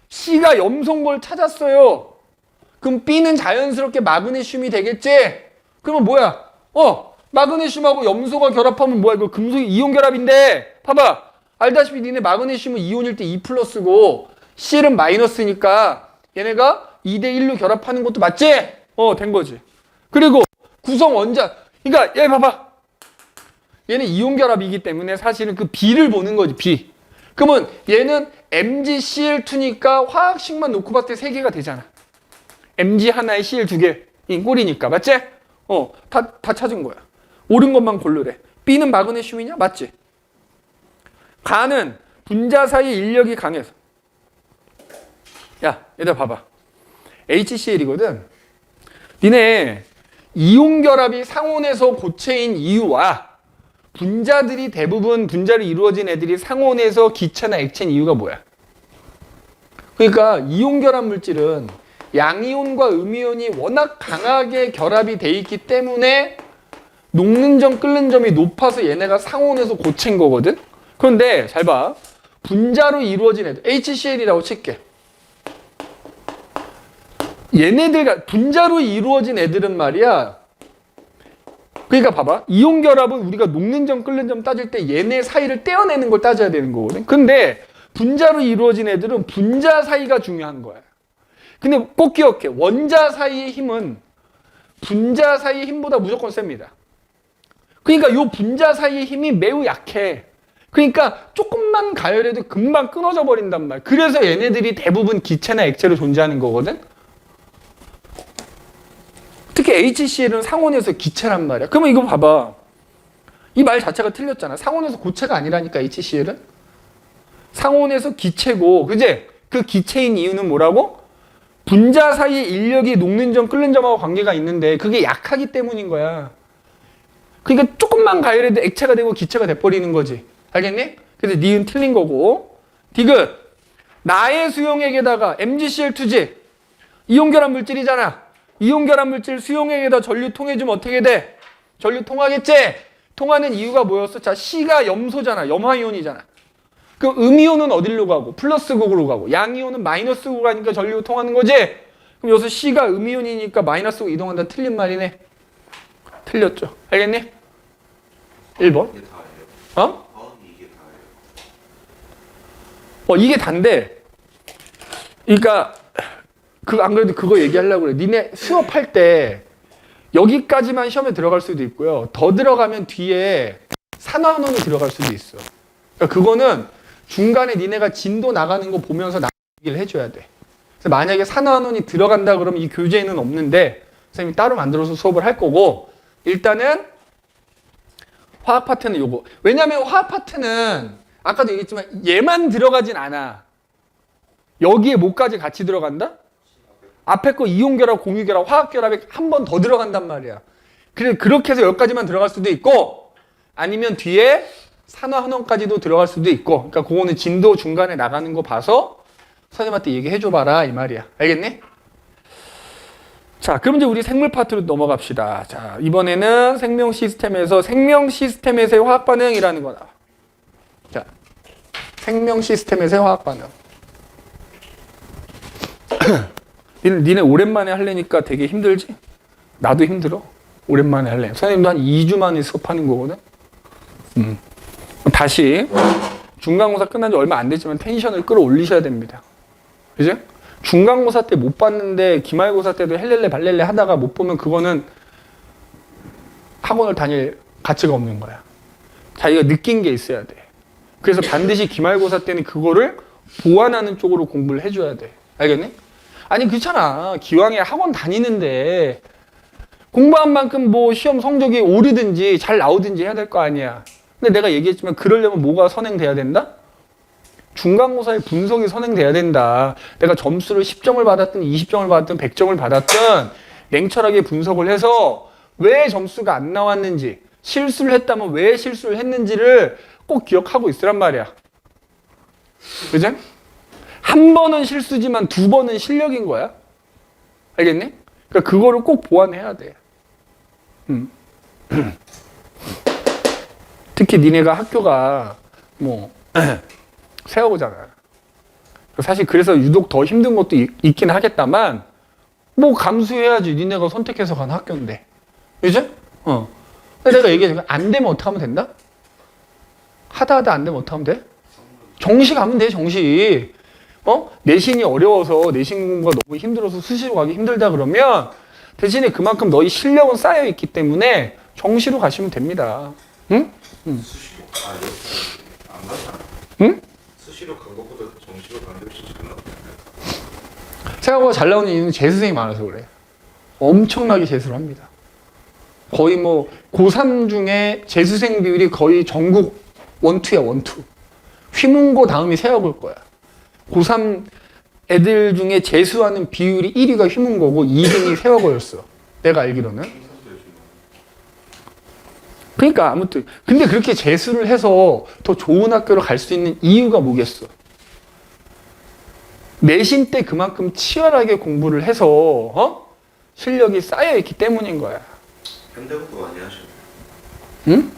C가 염소인 걸 찾았어요. 그럼 B는 자연스럽게 마그네슘이 되겠지? 그러면 뭐야? 마그네슘하고 염소가 결합하면 뭐야? 이거 금속 이온 결합인데 봐봐. 알다시피 니네 마그네슘은 이온일 때 2+고 C는 마이너스니까 얘네가 2대1로 결합하는 것도 맞지? 된 거지. 그리고 구성 원자. 그러니까 얘 봐봐. 얘는 이온 결합이기 때문에 사실은 그 B를 보는 거지. B. 그러면 얘는 MgCl2니까 화학식만 놓고 봤을 때 3개가 되잖아. Mg 하나에 Cl 2개인 꼴이니까. 맞지? 다 찾은 거야. 옳은 것만 고르래. B는 마그네슘이냐? 맞지? 가는 분자 사이 인력이 강해서. 야, 얘들 봐봐. HCl이거든. 니네 이온 결합이 상온에서 고체인 이유와 분자들이 대부분 분자를 이루어진 애들이 상온에서 기체나 액체인 이유가 뭐야? 그러니까 이온 결합 물질은 양이온과 음이온이 워낙 강하게 결합이 돼 있기 때문에 녹는 점 끓는 점이 높아서 얘네가 상온에서 고체인 거거든. 그런데 잘 봐. 분자로 이루어진 애들 HCl이라고 칠게. 얘네들 분자로 이루어진 애들은 말이야 그러니까 봐봐. 이온 결합은 우리가 녹는 점, 끓는 점 따질 때 얘네 사이를 떼어내는 걸 따져야 되는 거거든. 근데 분자로 이루어진 애들은 분자 사이가 중요한 거야. 근데 꼭 기억해. 원자 사이의 힘은 분자 사이의 힘보다 무조건 셉니다. 그러니까 이 분자 사이의 힘이 매우 약해. 그러니까 조금만 가열해도 금방 끊어져 버린단 말이야. 그래서 얘네들이 대부분 기체나 액체로 존재하는 거거든. 특히 HCl은 상온에서 기체란 말이야. 그러면 이거 봐봐. 이 말 자체가 틀렸잖아. 상온에서 고체가 아니라니까 HCl은. 상온에서 기체고, 그제? 그 기체인 이유는 뭐라고? 분자 사이의 인력이 녹는 점, 끓는 점하고 관계가 있는데 그게 약하기 때문인 거야. 그러니까 조금만 가열해도 액체가 되고 기체가 돼버리는 거지. 알겠니? 그래서 니은 틀린 거고. 디귿. 나의 수용액에다가 MgCl2지. 이온결합 물질이잖아. 이온결합 물질 수용액에다 전류 통해주면 어떻게 돼? 전류 통하겠지? 통하는 이유가 뭐였어? 자, C가 염소잖아. 염화이온이잖아. 그 음이온은 어디로 가고? 플러스극으로 가고. 양이온은 마이너스극으로 가니까 전류 통하는 거지? 그럼 여기서 C가 음이온이니까 마이너스극 이동한다. 틀린 말이네. 틀렸죠. 알겠니? 1번. 이게 다예요. 어? 이게 다예요. 이게 단데. 그러니까 안 그래도 그거 얘기하려고 그래. 니네 수업할 때 여기까지만 시험에 들어갈 수도 있고요. 더 들어가면 뒤에 산화환원이 들어갈 수도 있어. 그러니까 그거는 중간에 니네가 진도 나가는 거 보면서 얘기를 해줘야 돼. 그래서 만약에 산화환원이 들어간다 그러면 이 교재에는 없는데 선생님이 따로 만들어서 수업을 할 거고, 일단은 화학 파트는 요거. 왜냐면 화학 파트는 아까도 얘기했지만 얘만 들어가진 않아. 여기에 뭐까지 같이 들어간다? 앞에 거 이온결합, 공유결합, 화학결합에 한 번 더 들어간단 말이야. 그래, 그렇게 해서 여기까지만 들어갈 수도 있고, 아니면 뒤에 산화환원까지도 들어갈 수도 있고, 그러니까 그거는 진도 중간에 나가는 거 봐서 선생님한테 얘기해줘봐라 이 말이야. 알겠니? 자, 그럼 이제 우리 생물 파트로 넘어갑시다. 자, 이번에는 생명 시스템에서의 화학 반응이라는 거 나와. 자, 생명 시스템에서의 화학 반응. 니네 오랜만에 하려니까 되게 힘들지? 나도 힘들어. 오랜만에 할래. 선생님도 한 2주 만에 수업하는 거거든. 다시 중간고사 끝난 지 얼마 안 됐지만 텐션을 끌어올리셔야 됩니다. 그죠? 중간고사 때 못 봤는데 기말고사 때도 헬렐레 발렐레 하다가 못 보면 그거는 학원을 다닐 가치가 없는 거야. 자기가 느낀 게 있어야 돼. 그래서 반드시 기말고사 때는 그거를 보완하는 쪽으로 공부를 해줘야 돼. 알겠니? 아니 그렇잖아. 기왕에 학원 다니는데 공부한 만큼 뭐 시험 성적이 오르든지 잘 나오든지 해야 될 거 아니야. 근데 내가 얘기했지만 그러려면 뭐가 선행돼야 된다? 중간고사의 분석이 선행돼야 된다. 내가 점수를 10점을 받았든 20점을 받았든 100점을 받았든 냉철하게 분석을 해서 왜 점수가 안 나왔는지, 실수를 했다면 왜 실수를 했는지를 꼭 기억하고 있으란 말이야. 그죠? 한 번은 실수지만 두 번은 실력인 거야. 알겠니? 그러니까 그거를 꼭 보완해야 돼. 특히 니네가 학교가 뭐 세워보잖아. 사실 그래서 유독 더 힘든 것도 있긴 하겠다만 뭐 감수해야지. 니네가 선택해서 간 학교인데. 그죠? 근데 내가 얘기해. 안 되면 어떻게 하면 된다? 하다 안 되면 어떻게 하면 돼? 정시 가면 돼. 정시. 내신이 어려워서 내신 공부가 너무 힘들어서 수시로 가기 힘들다 그러면 대신에 그만큼 너희 실력은 쌓여 있기 때문에 정시로 가시면 됩니다. 응? 수시로 안 가잖아. 응? 수시로 간 것보다 정시로 가는 게 훨씬 잘 나와요. 생각보다 잘 나오는 이유는 재수생이 많아서 그래. 엄청나게 재수를 합니다. 거의 뭐 고3 중에 재수생 비율이 거의 전국 원투야, 원투. 휘문고 다음이 세워볼 거야. 고3 애들 중에 재수하는 비율이 1위가 휘문고고 2등이 세워고였어. 내가 알기로는. 그러니까 아무튼 근데 그렇게 재수를 해서 더 좋은 학교로 갈 수 있는 이유가 뭐겠어? 내신 때 그만큼 치열하게 공부를 해서 실력이 쌓여 있기 때문인 거야. 현대고도 많이 하셨네요. 응?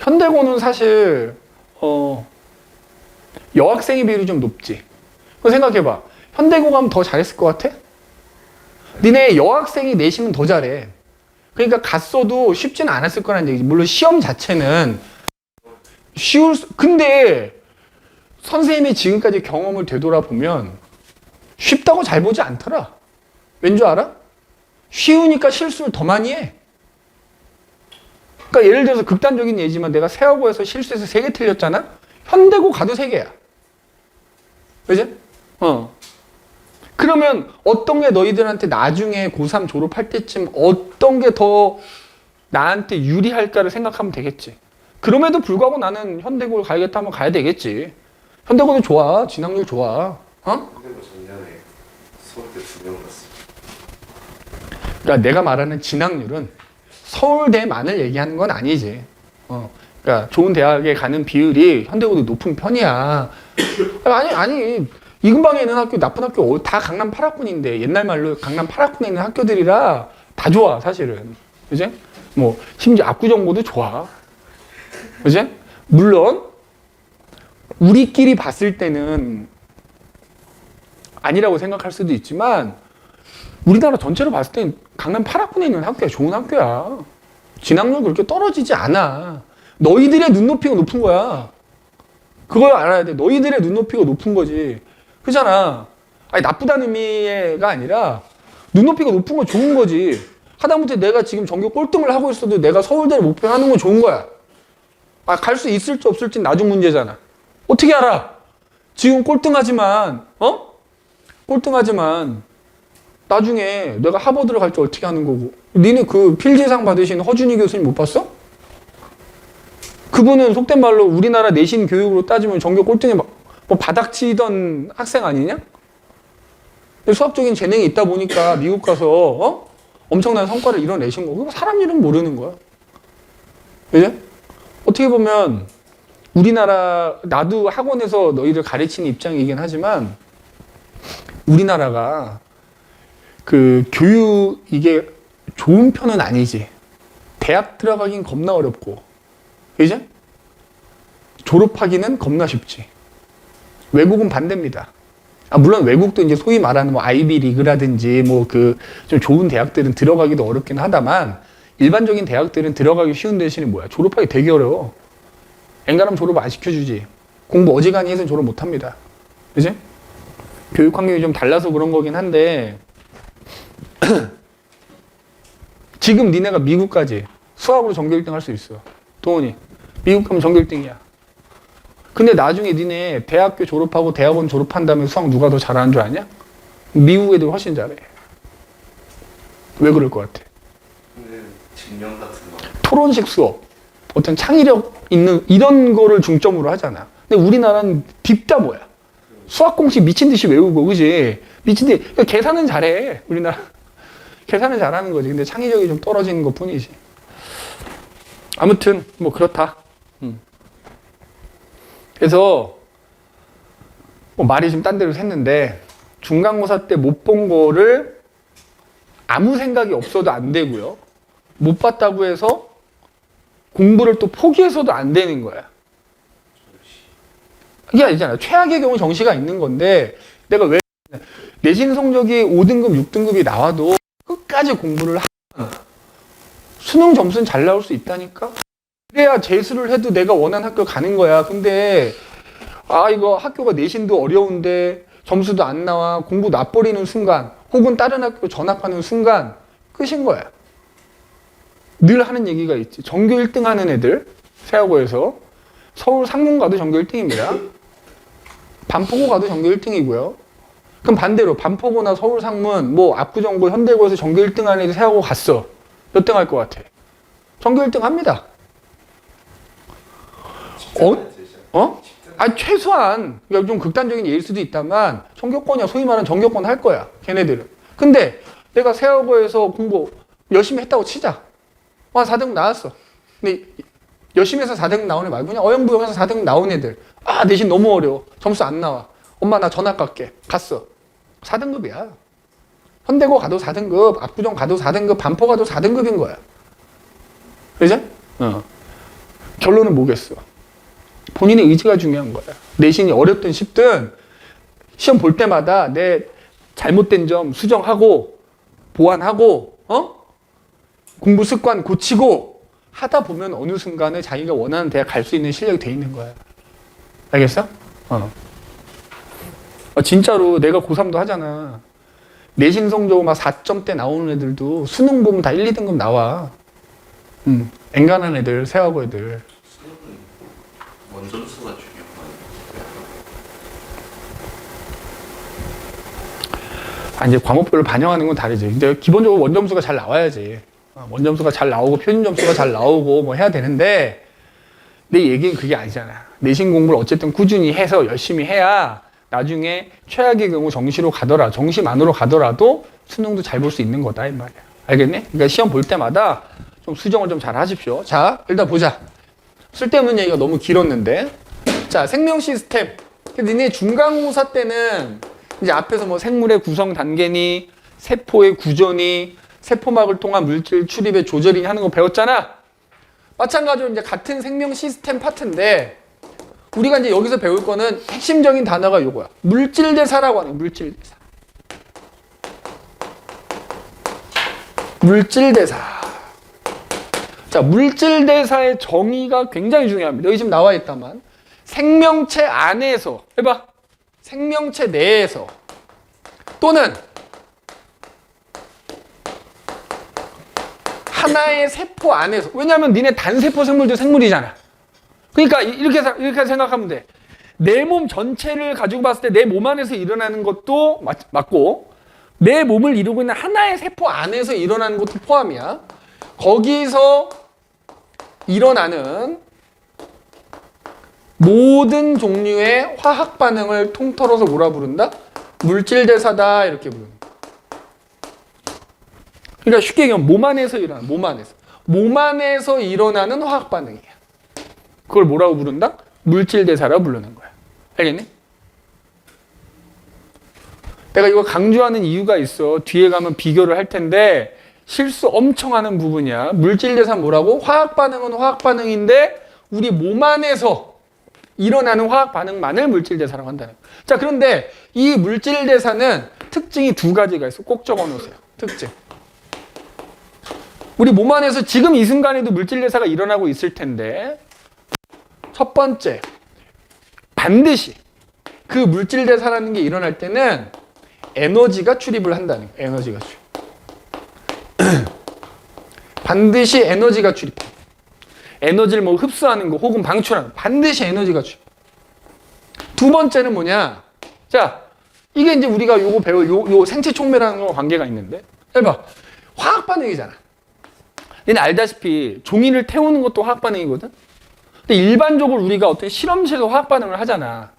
현대고는 사실 여학생의 비율이 좀 높지. 그거 생각해봐. 현대고 가면 더 잘했을 것 같아? 니네 여학생이 내시면 더 잘해. 그러니까 갔어도 쉽지는 않았을 거라는 얘기지. 물론 시험 자체는 근데 선생님이 지금까지 경험을 되돌아보면 쉽다고 잘 보지 않더라. 왠 줄 알아? 쉬우니까 실수를 더 많이 해. 그러니까 예를 들어서 극단적인 예지만 내가 세하고에서 실수해서 3개 틀렸잖아? 현대고 가도 3개야. 그지? 그러면 어떤 게 너희들한테 나중에 고3 졸업할 때쯤 어떤 게 더 나한테 유리할까를 생각하면 되겠지. 그럼에도 불구하고 나는 현대고를 가야겠다 하면 가야 되겠지. 현대고도 좋아. 진학률 좋아. 근데 작년에 서울대 2명 갔어. 그러니까 내가 말하는 진학률은 서울대만을 얘기하는 건 아니지. 그러니까 좋은 대학에 가는 비율이 현대고도 높은 편이야. 아니. 이 근방에 있는 학교, 나쁜 학교 다 강남 8학군인데 옛날 말로 강남 8학군에 있는 학교들이라 다 좋아, 사실은. 그지? 뭐 심지어 압구정고도 좋아. 그지? 물론 우리끼리 봤을 때는 아니라고 생각할 수도 있지만 우리나라 전체로 봤을 땐 강남 8학군에 있는 학교야. 좋은 학교야. 진학률 그렇게 떨어지지 않아. 너희들의 눈높이가 높은 거야. 그걸 알아야 돼. 너희들의 눈높이가 높은 거지. 그잖아. 아니, 나쁘다는 의미가 아니라 눈높이가 높은 건 좋은 거지. 하다못해 내가 지금 전교 꼴등을 하고 있어도 내가 서울대를 목표로 하는 건 좋은 거야. 갈 수 있을지 없을지 나중 문제잖아. 어떻게 알아? 지금 꼴등하지만 꼴등하지만 나중에 내가 하버드를 갈지 어떻게 하는 거고. 니네 그 필지상 받으신 허준희 교수님 못 봤어? 그분은 속된 말로 우리나라 내신 교육으로 따지면 전교 꼴등에 뭐 바닥치던 학생 아니냐? 수학적인 재능이 있다 보니까 미국 가서 엄청난 성과를 이뤄내신 거고 사람 일은 모르는 거야. 그지? 어떻게 보면 우리나라, 나도 학원에서 너희를 가르치는 입장이긴 하지만 우리나라가 그 교육 이게 좋은 편은 아니지. 대학 들어가긴 겁나 어렵고, 그지? 졸업하기는 겁나 쉽지. 외국은 반대입니다. 물론 외국도 이제 소위 말하는 뭐 아이비 리그라든지 뭐 그 좀 좋은 대학들은 들어가기도 어렵긴 하다만 일반적인 대학들은 들어가기 쉬운 대신에 뭐야? 졸업하기 되게 어려워. 엔간하면 졸업 안 시켜주지. 공부 어지간히 해서 졸업 못 합니다. 그지? 교육 환경이 좀 달라서 그런 거긴 한데 지금 니네가 미국 가지. 수학으로 전교 1등 할 수 있어. 동원이. 미국 가면 전교 1등이야. 근데 나중에 니네 대학교 졸업하고 대학원 졸업한 다음에 수학 누가 더 잘하는 줄 아냐? 미국 애들 훨씬 잘해. 왜 그럴 것 같아? 근데 집념 같은 거. 토론식 수업, 어떤 창의력 있는 이런 거를 중점으로 하잖아. 근데 우리나라는 딥다 뭐야? 수학 공식 미친 듯이 외우고, 그지? 미친 듯이. 그러니까 계산은 잘해. 우리나라. 계산은 잘하는 거지. 근데 창의력이 좀 떨어지는 것 뿐이지. 아무튼 뭐 그렇다. 그래서 뭐 말이 좀 딴 데로 샜는데 중간고사 때 못 본 거를 아무 생각이 없어도 안 되고요. 못 봤다고 해서 공부를 또 포기해서도 안 되는 거야. 이게 아니잖아. 최악의 경우 정시가 있는 건데 내가 왜 내신 성적이 5등급, 6등급이 나와도 끝까지 공부를 하면 수능 점수는 잘 나올 수 있다니까? 그래야 재수를 해도 내가 원하는 학교 가는 거야. 근데 이거 학교가 내신도 어려운데 점수도 안 나와. 공부 놔버리는 순간 혹은 다른 학교 전학하는 순간 끝인 거야. 늘 하는 얘기가 있지. 전교 1등 하는 애들 세하고에서 서울 상문 가도 전교 1등입니다. 반포고 가도 전교 1등이고요. 그럼 반대로 반포고나 서울 상문, 뭐 압구정고, 현대고에서 전교 1등 하는 애들 세하고 갔어. 몇 등 할 것 같아? 전교 1등 합니다. 최소한, 그러니까 좀 극단적인 예일 수도 있다만, 전교권이야. 소위 말하는 전교권 할 거야. 걔네들은. 근데 내가 세하고에서 공부 열심히 했다고 치자. 4등 나왔어. 근데 열심히 해서 4등 나온 애 말고 그냥 어영부영해서 4등 나온 애들. 내신 너무 어려워. 점수 안 나와. 엄마 나 전학 갈게. 갔어. 4등급이야. 현대고 가도 4등급, 압구정 가도 4등급, 반포 가도 4등급인 거야. 그죠? 결론은 뭐겠어? 본인의 의지가 중요한 거야. 내신이 어렵든 쉽든 시험 볼 때마다 내 잘못된 점 수정하고 보완하고 공부 습관 고치고 하다 보면 어느 순간에 자기가 원하는 대학 갈 수 있는 실력이 돼 있는 거야. 알겠어? 진짜로 내가 고3도 하잖아. 내신 성적 막 4점대 나오는 애들도 수능 보면 다 1, 2등급 나와. 앵간한 애들, 세하고 애들. 수능은 원점수가 중요한 이제 과목별로 반영하는 건 다르지. 이제 기본적으로 원점수가 잘 나와야지. 원점수가 잘 나오고 표준 점수가 잘 나오고 뭐 해야 되는데 내 얘기는 그게 아니잖아. 내신 공부를 어쨌든 꾸준히 해서 열심히 해야 나중에 최악의 경우 정시로 가더라, 정시만으로 가더라도 수능도 잘 볼 수 있는 거다 이 말이야. 알겠니? 그러니까 시험 볼 때마다 좀 수정을 좀 잘 하십시오. 자, 일단 보자. 쓸데없는 얘기가 너무 길었는데. 자, 생명 시스템. 니네 중간고사 때는 이제 앞에서 뭐 생물의 구성 단계니, 세포의 구조니, 세포막을 통한 물질 출입의 조절이니 하는 거 배웠잖아. 마찬가지로 이제 같은 생명 시스템 파트인데 우리가 이제 여기서 배울 거는 핵심적인 단어가 요거야. 물질대사라고 하는 거야. 물질대사. 물질대사. 자, 물질대사의 정의가 굉장히 중요합니다. 여기 지금 나와 있다만 생명체 안에서 해봐. 생명체 내에서 또는 하나의 세포 안에서. 왜냐하면 니네 단세포 생물도 생물이잖아. 그러니까 이렇게 생각하면 돼. 내 몸 전체를 가지고 봤을 때 내 몸 안에서 일어나는 것도 맞고 내 몸을 이루고 있는 하나의 세포 안에서 일어나는 것도 포함이야. 거기서 일어나는 모든 종류의 화학 반응을 통틀어서 뭐라 부른다? 물질대사다 이렇게 부르는 거야. 그러니까 쉽게 얘기하면 몸 안에서 일어나는, 몸 안에서 일어나는 화학 반응이야. 그걸 뭐라고 부른다? 물질대사라고 부르는 거야. 알겠니? 내가 이거 강조하는 이유가 있어. 뒤에 가면 비교를 할 텐데 실수 엄청 하는 부분이야. 물질대사 뭐라고? 화학 반응은 화학 반응인데 우리 몸 안에서 일어나는 화학 반응만을 물질대사라고 한다는 거야. 자, 그런데 이 물질대사는 특징이 두 가지가 있어. 꼭 적어 놓으세요. 특징. 우리 몸 안에서 지금 이 순간에도 물질대사가 일어나고 있을 텐데 첫 번째, 반드시 그 물질대사라는 게 일어날 때는 에너지가 출입을 한다는 거예요. 에너지가 출입. 반드시 에너지가 출입해. 에너지를 뭐 흡수하는 거 혹은 방출하는 거. 반드시 에너지가 출입. 두 번째는 뭐냐? 자, 이게 이제 우리가 요거 배울 요 생체 촉매라는 거 관계가 있는데. 해봐. 화학 반응이잖아. 얘는 알다시피 종이를 태우는 것도 화학 반응이거든. 근데 일반적으로 우리가 어떤 실험실에서 화학 반응을 하잖아.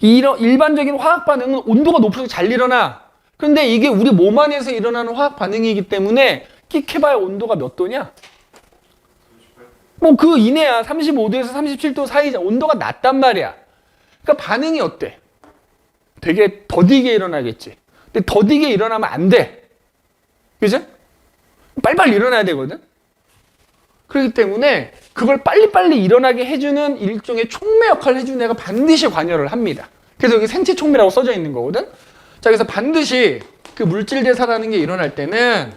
이런 일반적인 화학 반응은 온도가 높아서 잘 일어나. 근데 이게 우리 몸 안에서 일어나는 화학 반응이기 때문에 끽해봐야 온도가 몇 도냐? 뭐 그 이내야. 35도에서 37도 사이자. 온도가 낮단 말이야. 그러니까 반응이 어때? 되게 더디게 일어나겠지. 근데 더디게 일어나면 안 돼. 그죠? 빨리빨리 일어나야 되거든. 그렇기 때문에 그걸 빨리빨리 일어나게 해주는 일종의 촉매 역할을 해주는 애가 반드시 관여를 합니다. 그래서 여기 생체 촉매라고 써져 있는 거거든. 자, 그래서 반드시 그 물질대사라는 게 일어날 때는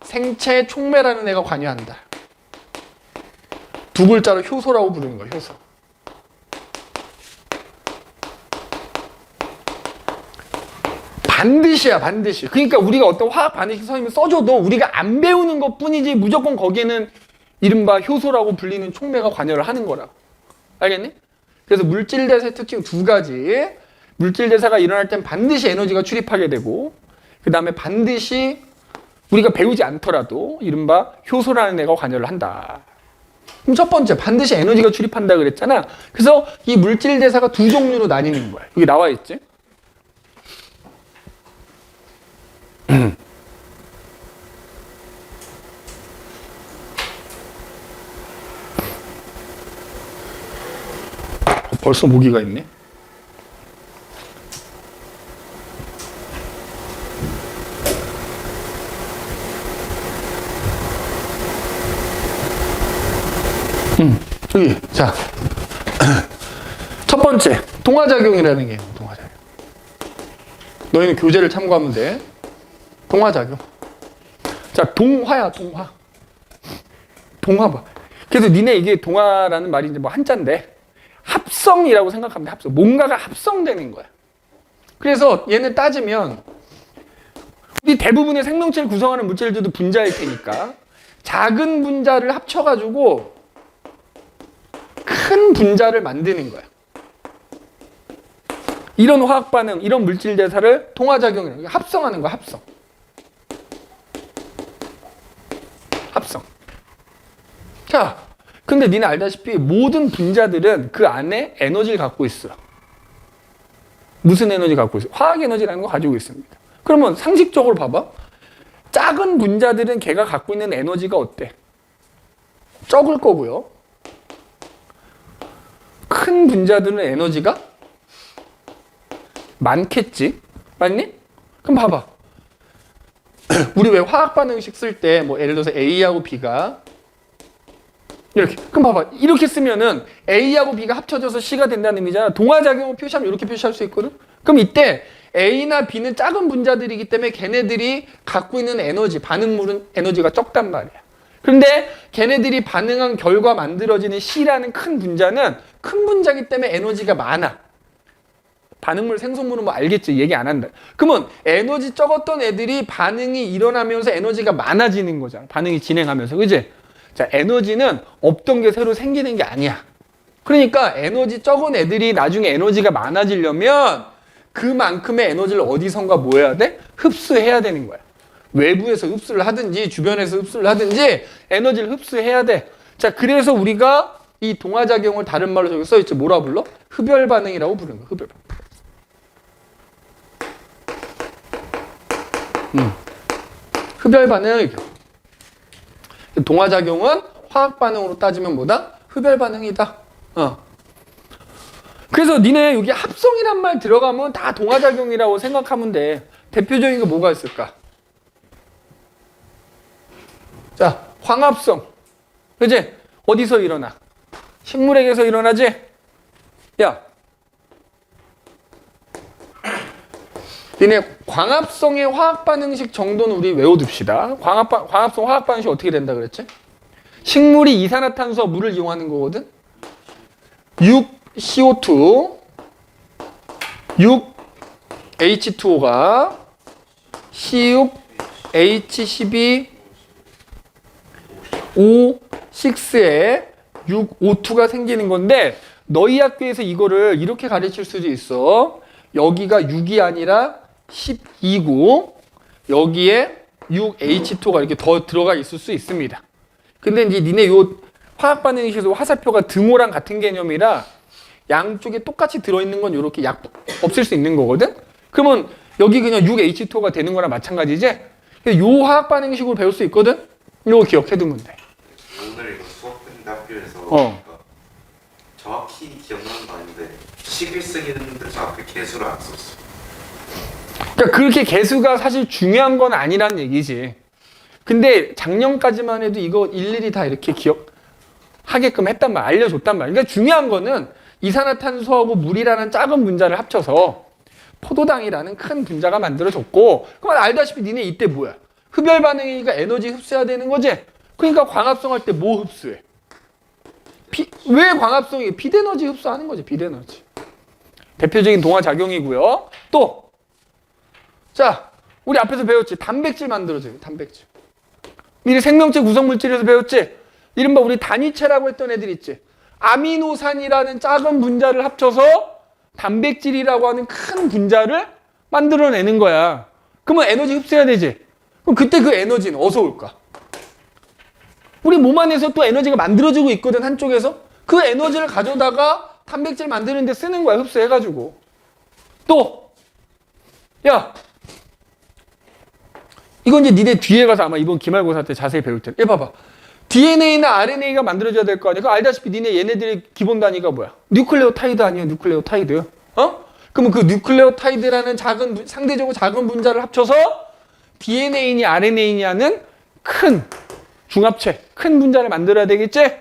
생체 촉매라는 애가 관여한다. 두 글자로 효소라고 부르는 거야. 효소. 반드시야, 반드시. 그러니까 우리가 어떤 화학 반응 선생님이 써줘도 우리가 안 배우는 것 뿐이지 무조건 거기에는 이른바 효소라고 불리는 촉매가 관여를 하는 거라고. 알겠니? 그래서 물질대사의 특징 두 가지. 물질대사가 일어날 땐 반드시 에너지가 출입하게 되고 그 다음에 반드시 우리가 배우지 않더라도 이른바 효소라는 애가 관여를 한다. 그럼 첫 번째, 반드시 에너지가 출입한다 그랬잖아. 그래서 이 물질대사가 두 종류로 나뉘는 거야. 여기 나와 있지? 벌써 모기가 있네. 여기 자, 첫 번째 동화작용이라는 게 동화작용. 너희는 교재를 참고하면 돼. 동화작용. 자, 동화야, 동화. 동화. 그래서 니네 이게 동화라는 말이 이제 뭐 한자인데 합성이라고 생각하면 돼. 합성. 뭔가가 합성되는 거야. 그래서 얘는 따지면 우리 대부분의 생명체를 구성하는 물질들도 분자일 테니까 작은 분자를 합쳐가지고 큰 분자를 만드는 거야. 이런 화학 반응, 이런 물질 대사를 동화작용이라고 합성하는 거야. 합성. 합성. 자, 근데 니네 알다시피 모든 분자들은 그 안에 에너지를 갖고 있어. 무슨 에너지 갖고 있어? 화학 에너지라는 거 가지고 있습니다. 그러면 상식적으로 봐봐. 작은 분자들은 걔가 갖고 있는 에너지가 어때? 적을 거고요. 큰 분자들은 에너지가 많겠지. 맞니? 그럼 봐봐. 우리 왜 화학 반응식 쓸 때 뭐 예를 들어서 A하고 B가 이렇게. 그럼 봐봐. 이렇게 쓰면은 A하고 B가 합쳐져서 C가 된다는 의미잖아. 동화작용을 표시하면 이렇게 표시할 수 있거든. 그럼 이때 A나 B는 작은 분자들이기 때문에 걔네들이 갖고 있는 에너지, 반응물은 에너지가 적단 말이야. 그런데 걔네들이 반응한 결과 만들어지는 C라는 큰 분자는 큰 분자이기 때문에 에너지가 많아. 반응물 생성물은 뭐 알겠지. 얘기 안 한다. 그러면 에너지 적었던 애들이 반응이 일어나면서 에너지가 많아지는 거잖아. 반응이 진행하면서. 그지? 자, 에너지는 없던 게 새로 생기는 게 아니야. 그러니까 에너지 적은 애들이 나중에 에너지가 많아지려면 그만큼의 에너지를 어디선가 뭐 해야 돼? 흡수해야 되는 거야. 외부에서 흡수를 하든지 주변에서 흡수를 하든지 에너지를 흡수해야 돼. 자, 그래서 우리가 이 동화작용을 다른 말로 저기 써있지. 뭐라 불러? 흡열 반응이라고 부르는 거야. 흡열 반응. 흡열 반응. 동화작용은 화학 반응으로 따지면 뭐다? 흡열 반응이다. 그래서 니네 여기 합성이란 말 들어가면 다 동화작용이라고 생각하면 돼. 대표적인 게 뭐가 있을까? 자, 광합성. 그지? 어디서 일어나? 식물에게서 일어나지? 야, 니네 광합성의 화학 반응식 정도는 우리 외워둡시다. 광합성 화학 반응식 어떻게 된다 그랬지? 식물이 이산화탄소와 물을 이용하는 거거든? 6CO2, 6H2O가 C6H12O6에 6O2가 생기는 건데 너희 학교에서 이거를 이렇게 가르칠 수도 있어. 여기가 6이 아니라 12고 여기에 6H2O가 이렇게 더 들어가 있을 수 있습니다. 근데 이제 니네 요 화학 반응식에서 화살표가 등호랑 같은 개념이라 양쪽에 똑같이 들어있는 건 이렇게 없앨 수 있는 거거든? 그러면 여기 그냥 6H2O가 되는 거랑 마찬가지지? 요 화학 반응식으로 배울 수 있거든? 이거 기억해두면 돼. 오늘 이거 수업 끝인데 학교에서 그러니까 정확히 기억나는 거 아닌데 식을 쓰기는데 정확히 개수를 안 썼어. 그러니까 그렇게 개수가 사실 중요한 건 아니란 얘기지. 근데 작년까지만 해도 이거 일일이 다 이렇게 기억하게끔 했단 말, 알려줬단 말. 그러니까 중요한 거는 이산화탄소하고 물이라는 작은 분자를 합쳐서 포도당이라는 큰 분자가 만들어졌고, 그럼 알다시피 니네 이때 뭐야? 흡열 반응이니까 에너지 흡수해야 되는 거지? 그러니까 광합성 할 때 뭐 흡수해? 왜 광합성이? 빛에너지 흡수하는 거지, 빛에너지. 대표적인 동화작용이고요. 또, 자, 우리 앞에서 배웠지. 단백질 만들어져요, 단백질. 미리 생명체 구성물질에서 배웠지? 이른바 우리 단위체라고 했던 애들 있지? 아미노산이라는 작은 분자를 합쳐서 단백질이라고 하는 큰 분자를 만들어내는 거야. 그러면 에너지 흡수해야 되지? 그럼 그때 그 에너지는 어디서 올까? 우리 몸 안에서 또 에너지가 만들어지고 있거든, 한쪽에서. 그 에너지를 가져다가 단백질 만드는 데 쓰는 거야, 흡수해가지고. 또, 야, 이건 이제 니네 뒤에 가서 아마 이번 기말고사 때 자세히 배울 텐데. 얘 봐봐. DNA나 RNA가 만들어져야 될 거 아니야? 그거 알다시피 니네 얘네들의 기본 단위가 뭐야? 뉴클레오타이드 아니야, 뉴클레오타이드. 그러면 그 뉴클레오타이드라는 상대적으로 작은 분자를 합쳐서 DNA니 RNA냐는 큰 중합체, 큰 분자를 만들어야 되겠지?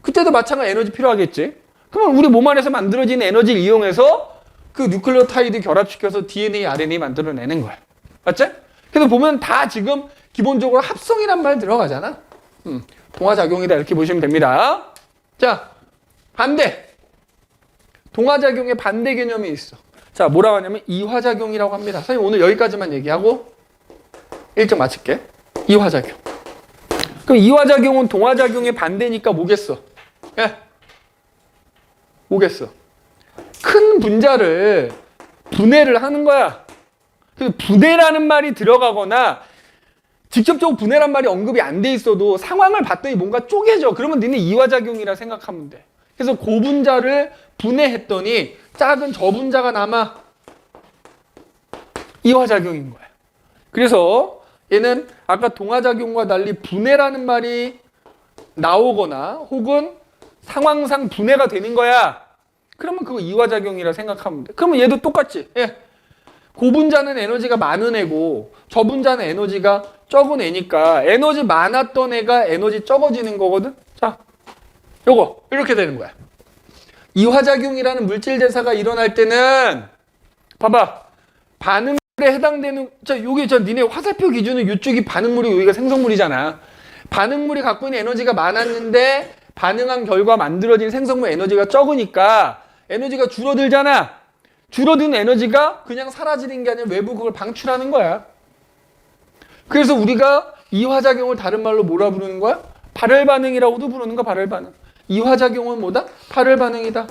그때도 마찬가지 에너지 필요하겠지? 그러면 우리 몸 안에서 만들어지는 에너지를 이용해서 그 뉴클레오타이드 결합시켜서 DNA, RNA 만들어내는 거야. 맞지? 그래서 보면 다 지금 기본적으로 합성이란 말 들어가잖아. 동화작용이다 이렇게 보시면 됩니다. 자, 반대. 동화작용의 반대 개념이 있어. 자, 뭐라고 하냐면 이화작용이라고 합니다. 선생님 오늘 여기까지만 얘기하고 일정 마칠게. 이화작용. 그럼 이화작용은 동화작용의 반대니까 뭐겠어? 예? 뭐겠어? 큰 분자를 분해를 하는 거야. 그래서 분해라는 말이 들어가거나 직접적으로 분해란 말이 언급이 안 돼 있어도 상황을 봤더니 뭔가 쪼개져. 그러면 니네 이화작용이라 생각하면 돼. 그래서 고분자를 분해했더니 작은 저분자가 남아. 이화작용인 거야. 그래서 얘는 아까 동화작용과 달리 분해라는 말이 나오거나 혹은 상황상 분해가 되는 거야. 그러면 그거 이화작용이라 생각하면 돼. 그러면 얘도 똑같지. 예. 고분자는 에너지가 많은 애고 저분자는 에너지가 적은 애니까 에너지 많았던 애가 에너지 적어지는 거거든. 자, 요거 이렇게 되는 거야. 이화작용이라는 물질 대사가 일어날 때는 봐봐. 반응물에 해당되는 여기 니네 화살표 기준은 이쪽이 반응물이고 여기가 생성물이잖아. 반응물이 갖고 있는 에너지가 많았는데 반응한 결과 만들어진 생성물 에너지가 적으니까 에너지가 줄어들잖아. 줄어든 에너지가 그냥 사라지는 게 아니라 외부 그걸 방출하는 거야. 그래서 우리가 이화작용을 다른 말로 뭐라 부르는 거야? 발열반응이라고도 부르는 거야. 발열반응. 이화작용은 뭐다? 발열반응이다.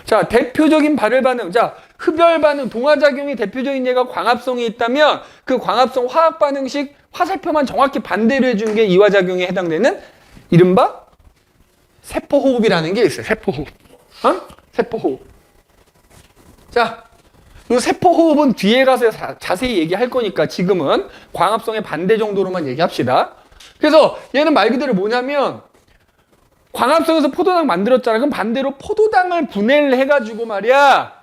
자, 대표적인 발열반응. 자, 흡열반응, 동화작용이 대표적인 예가 광합성이 있다면 그 광합성 화학반응식 화살표만 정확히 반대로 해주는 게 이화작용에 해당되는 이른바 세포호흡이라는 게 있어요. 세포호흡. 세포호흡. 자, 이 세포호흡은 뒤에 가서 자세히 얘기할 거니까 지금은 광합성의 반대 정도로만 얘기합시다. 그래서 얘는 말 그대로 뭐냐면 광합성에서 포도당 만들었잖아. 그럼 반대로 포도당을 분해를 해가지고 말이야.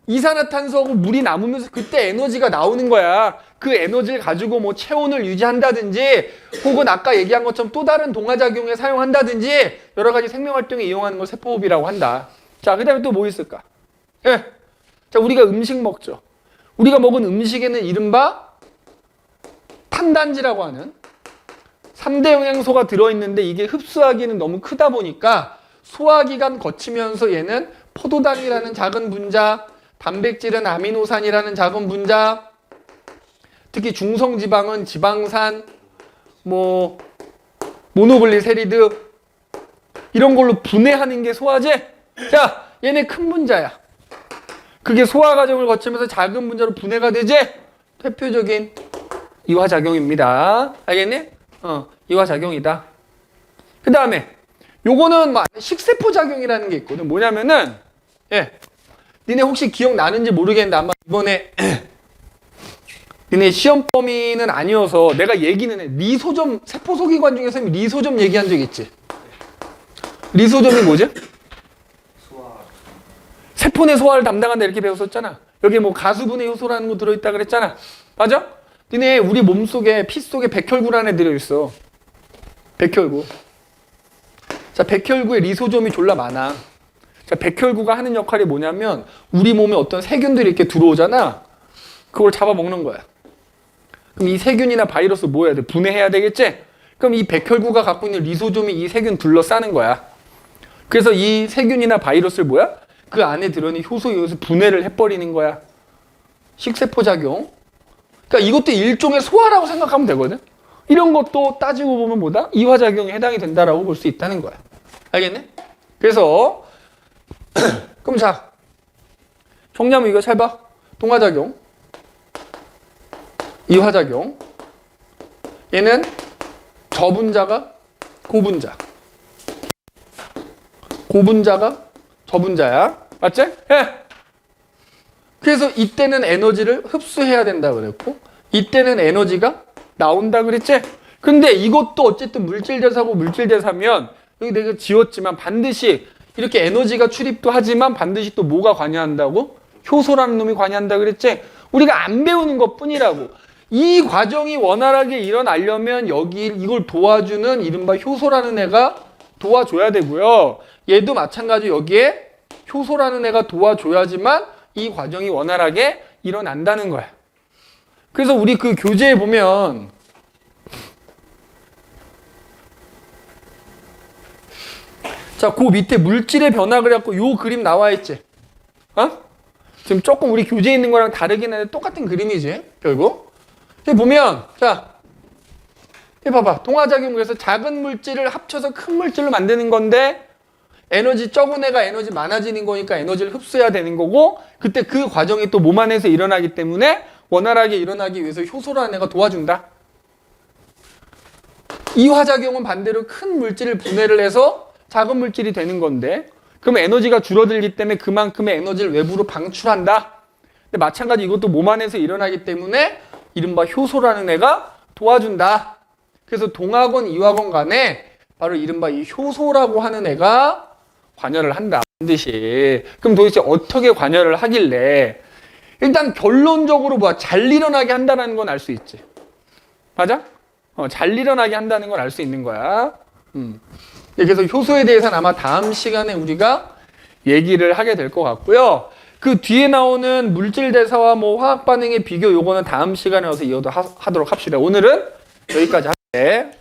이산화탄소하고 물이 남으면서 그때 에너지가 나오는 거야. 그 에너지를 가지고 뭐 체온을 유지한다든지 혹은 아까 얘기한 것처럼 또 다른 동화작용에 사용한다든지 여러 가지 생명활동에 이용하는 걸 세포호흡이라고 한다. 자, 그 다음에 또 뭐 있을까? 예. 자, 우리가 음식 먹죠. 우리가 먹은 음식에는 이른바 탄단지라고 하는 3대 영양소가 들어있는데 이게 흡수하기는 너무 크다 보니까 소화기관 거치면서 얘는 포도당이라는 작은 분자, 단백질은 아미노산이라는 작은 분자, 특히 중성지방은 지방산, 뭐 모노글리세리드 이런 걸로 분해하는 게 소화제. 자, 얘네 큰 분자야. 그게 소화 과정을 거치면서 작은 분자로 분해가 되지. 대표적인 이화작용입니다. 알겠니? 이화작용이다. 그 다음에 요거는 뭐 식세포작용이라는 게 있거든. 뭐냐면은 니네 혹시 기억나는지 모르겠는데 아마 이번에 니네 시험 범위는 아니어서 내가 얘기는 해. 리소점, 세포소기관 중에서 리소점 얘기한 적 있지? 리소점이 뭐지? 세포 내 소화를 담당한다 이렇게 배웠었잖아. 여기 뭐 가수분해 효소라는 거 들어있다 그랬잖아. 맞아? 니네 우리 몸속에 피 속에 백혈구라는 애 들어있어. 백혈구. 자, 백혈구에 리소점이 졸라 많아. 자, 백혈구가 하는 역할이 뭐냐면 우리 몸에 어떤 세균들이 이렇게 들어오잖아. 그걸 잡아먹는 거야. 그럼 이 세균이나 바이러스 뭐 해야 돼? 분해해야 되겠지? 그럼 이 백혈구가 갖고 있는 리소점이 이 세균 둘러싸는 거야. 그래서 이 세균이나 바이러스를 뭐야? 그 안에 들어있는 효소에 의해서 분해를 해버리는 거야. 식세포작용. 그러니까 이것도 일종의 소화라고 생각하면 되거든. 이런 것도 따지고 보면 뭐다? 이화작용에 해당이 된다라고 볼 수 있다는 거야. 알겠네? 그래서 그럼 자, 정리하면 이거 잘 봐. 동화작용, 이화작용. 얘는 저분자가 고분자, 고분자가 저분자야. 맞지? 예. 그래서 이때는 에너지를 흡수해야 된다 그랬고 이때는 에너지가 나온다 그랬지? 근데 이것도 어쨌든 물질대사고 물질대사면 여기 내가 지웠지만 반드시 이렇게 에너지가 출입도 하지만 반드시 또 뭐가 관여한다고? 효소라는 놈이 관여한다 그랬지? 우리가 안 배우는 것 뿐이라고. 이 과정이 원활하게 일어나려면 여기 이걸 도와주는 이른바 효소라는 애가 도와줘야 되고요. 얘도 마찬가지 여기에 효소라는 애가 도와줘야지만 이 과정이 원활하게 일어난다는 거야. 그래서 우리 그 교재에 보면 자, 그 밑에 물질의 변화 그래갖고 요 그림 나와 있지. 어? 지금 조금 우리 교재에 있는 거랑 다르긴 한데 똑같은 그림이지, 결국. 여기 보면, 자, 여기 봐봐. 동화작용에서 작은 물질을 합쳐서 큰 물질로 만드는 건데, 에너지 적은 애가 에너지 많아지는 거니까 에너지를 흡수해야 되는 거고, 그때 그 과정이 또 몸 안에서 일어나기 때문에 원활하게 일어나기 위해서 효소라는 애가 도와준다. 이화작용은 반대로 큰 물질을 분해를 해서 작은 물질이 되는 건데, 그럼 에너지가 줄어들기 때문에 그만큼의 에너지를 외부로 방출한다. 근데 마찬가지 이것도 몸 안에서 일어나기 때문에 이른바 효소라는 애가 도와준다. 그래서 동화건, 이화건 간에 바로 이른바 이 효소라고 하는 애가 관여를 한다. 반드시. 그럼 도대체 어떻게 관여를 하길래? 일단 결론적으로 뭐야? 잘 일어나게 한다는 건 알 수 있지. 맞아? 잘 일어나게 한다는 걸 알 수 있는 거야. 그래서 효소에 대해서는 아마 다음 시간에 우리가 얘기를 하게 될 것 같고요. 그 뒤에 나오는 물질 대사와 뭐 화학 반응의 비교 요거는 다음 시간에 와서 이어도 하도록 합시다. 오늘은 여기까지 할게.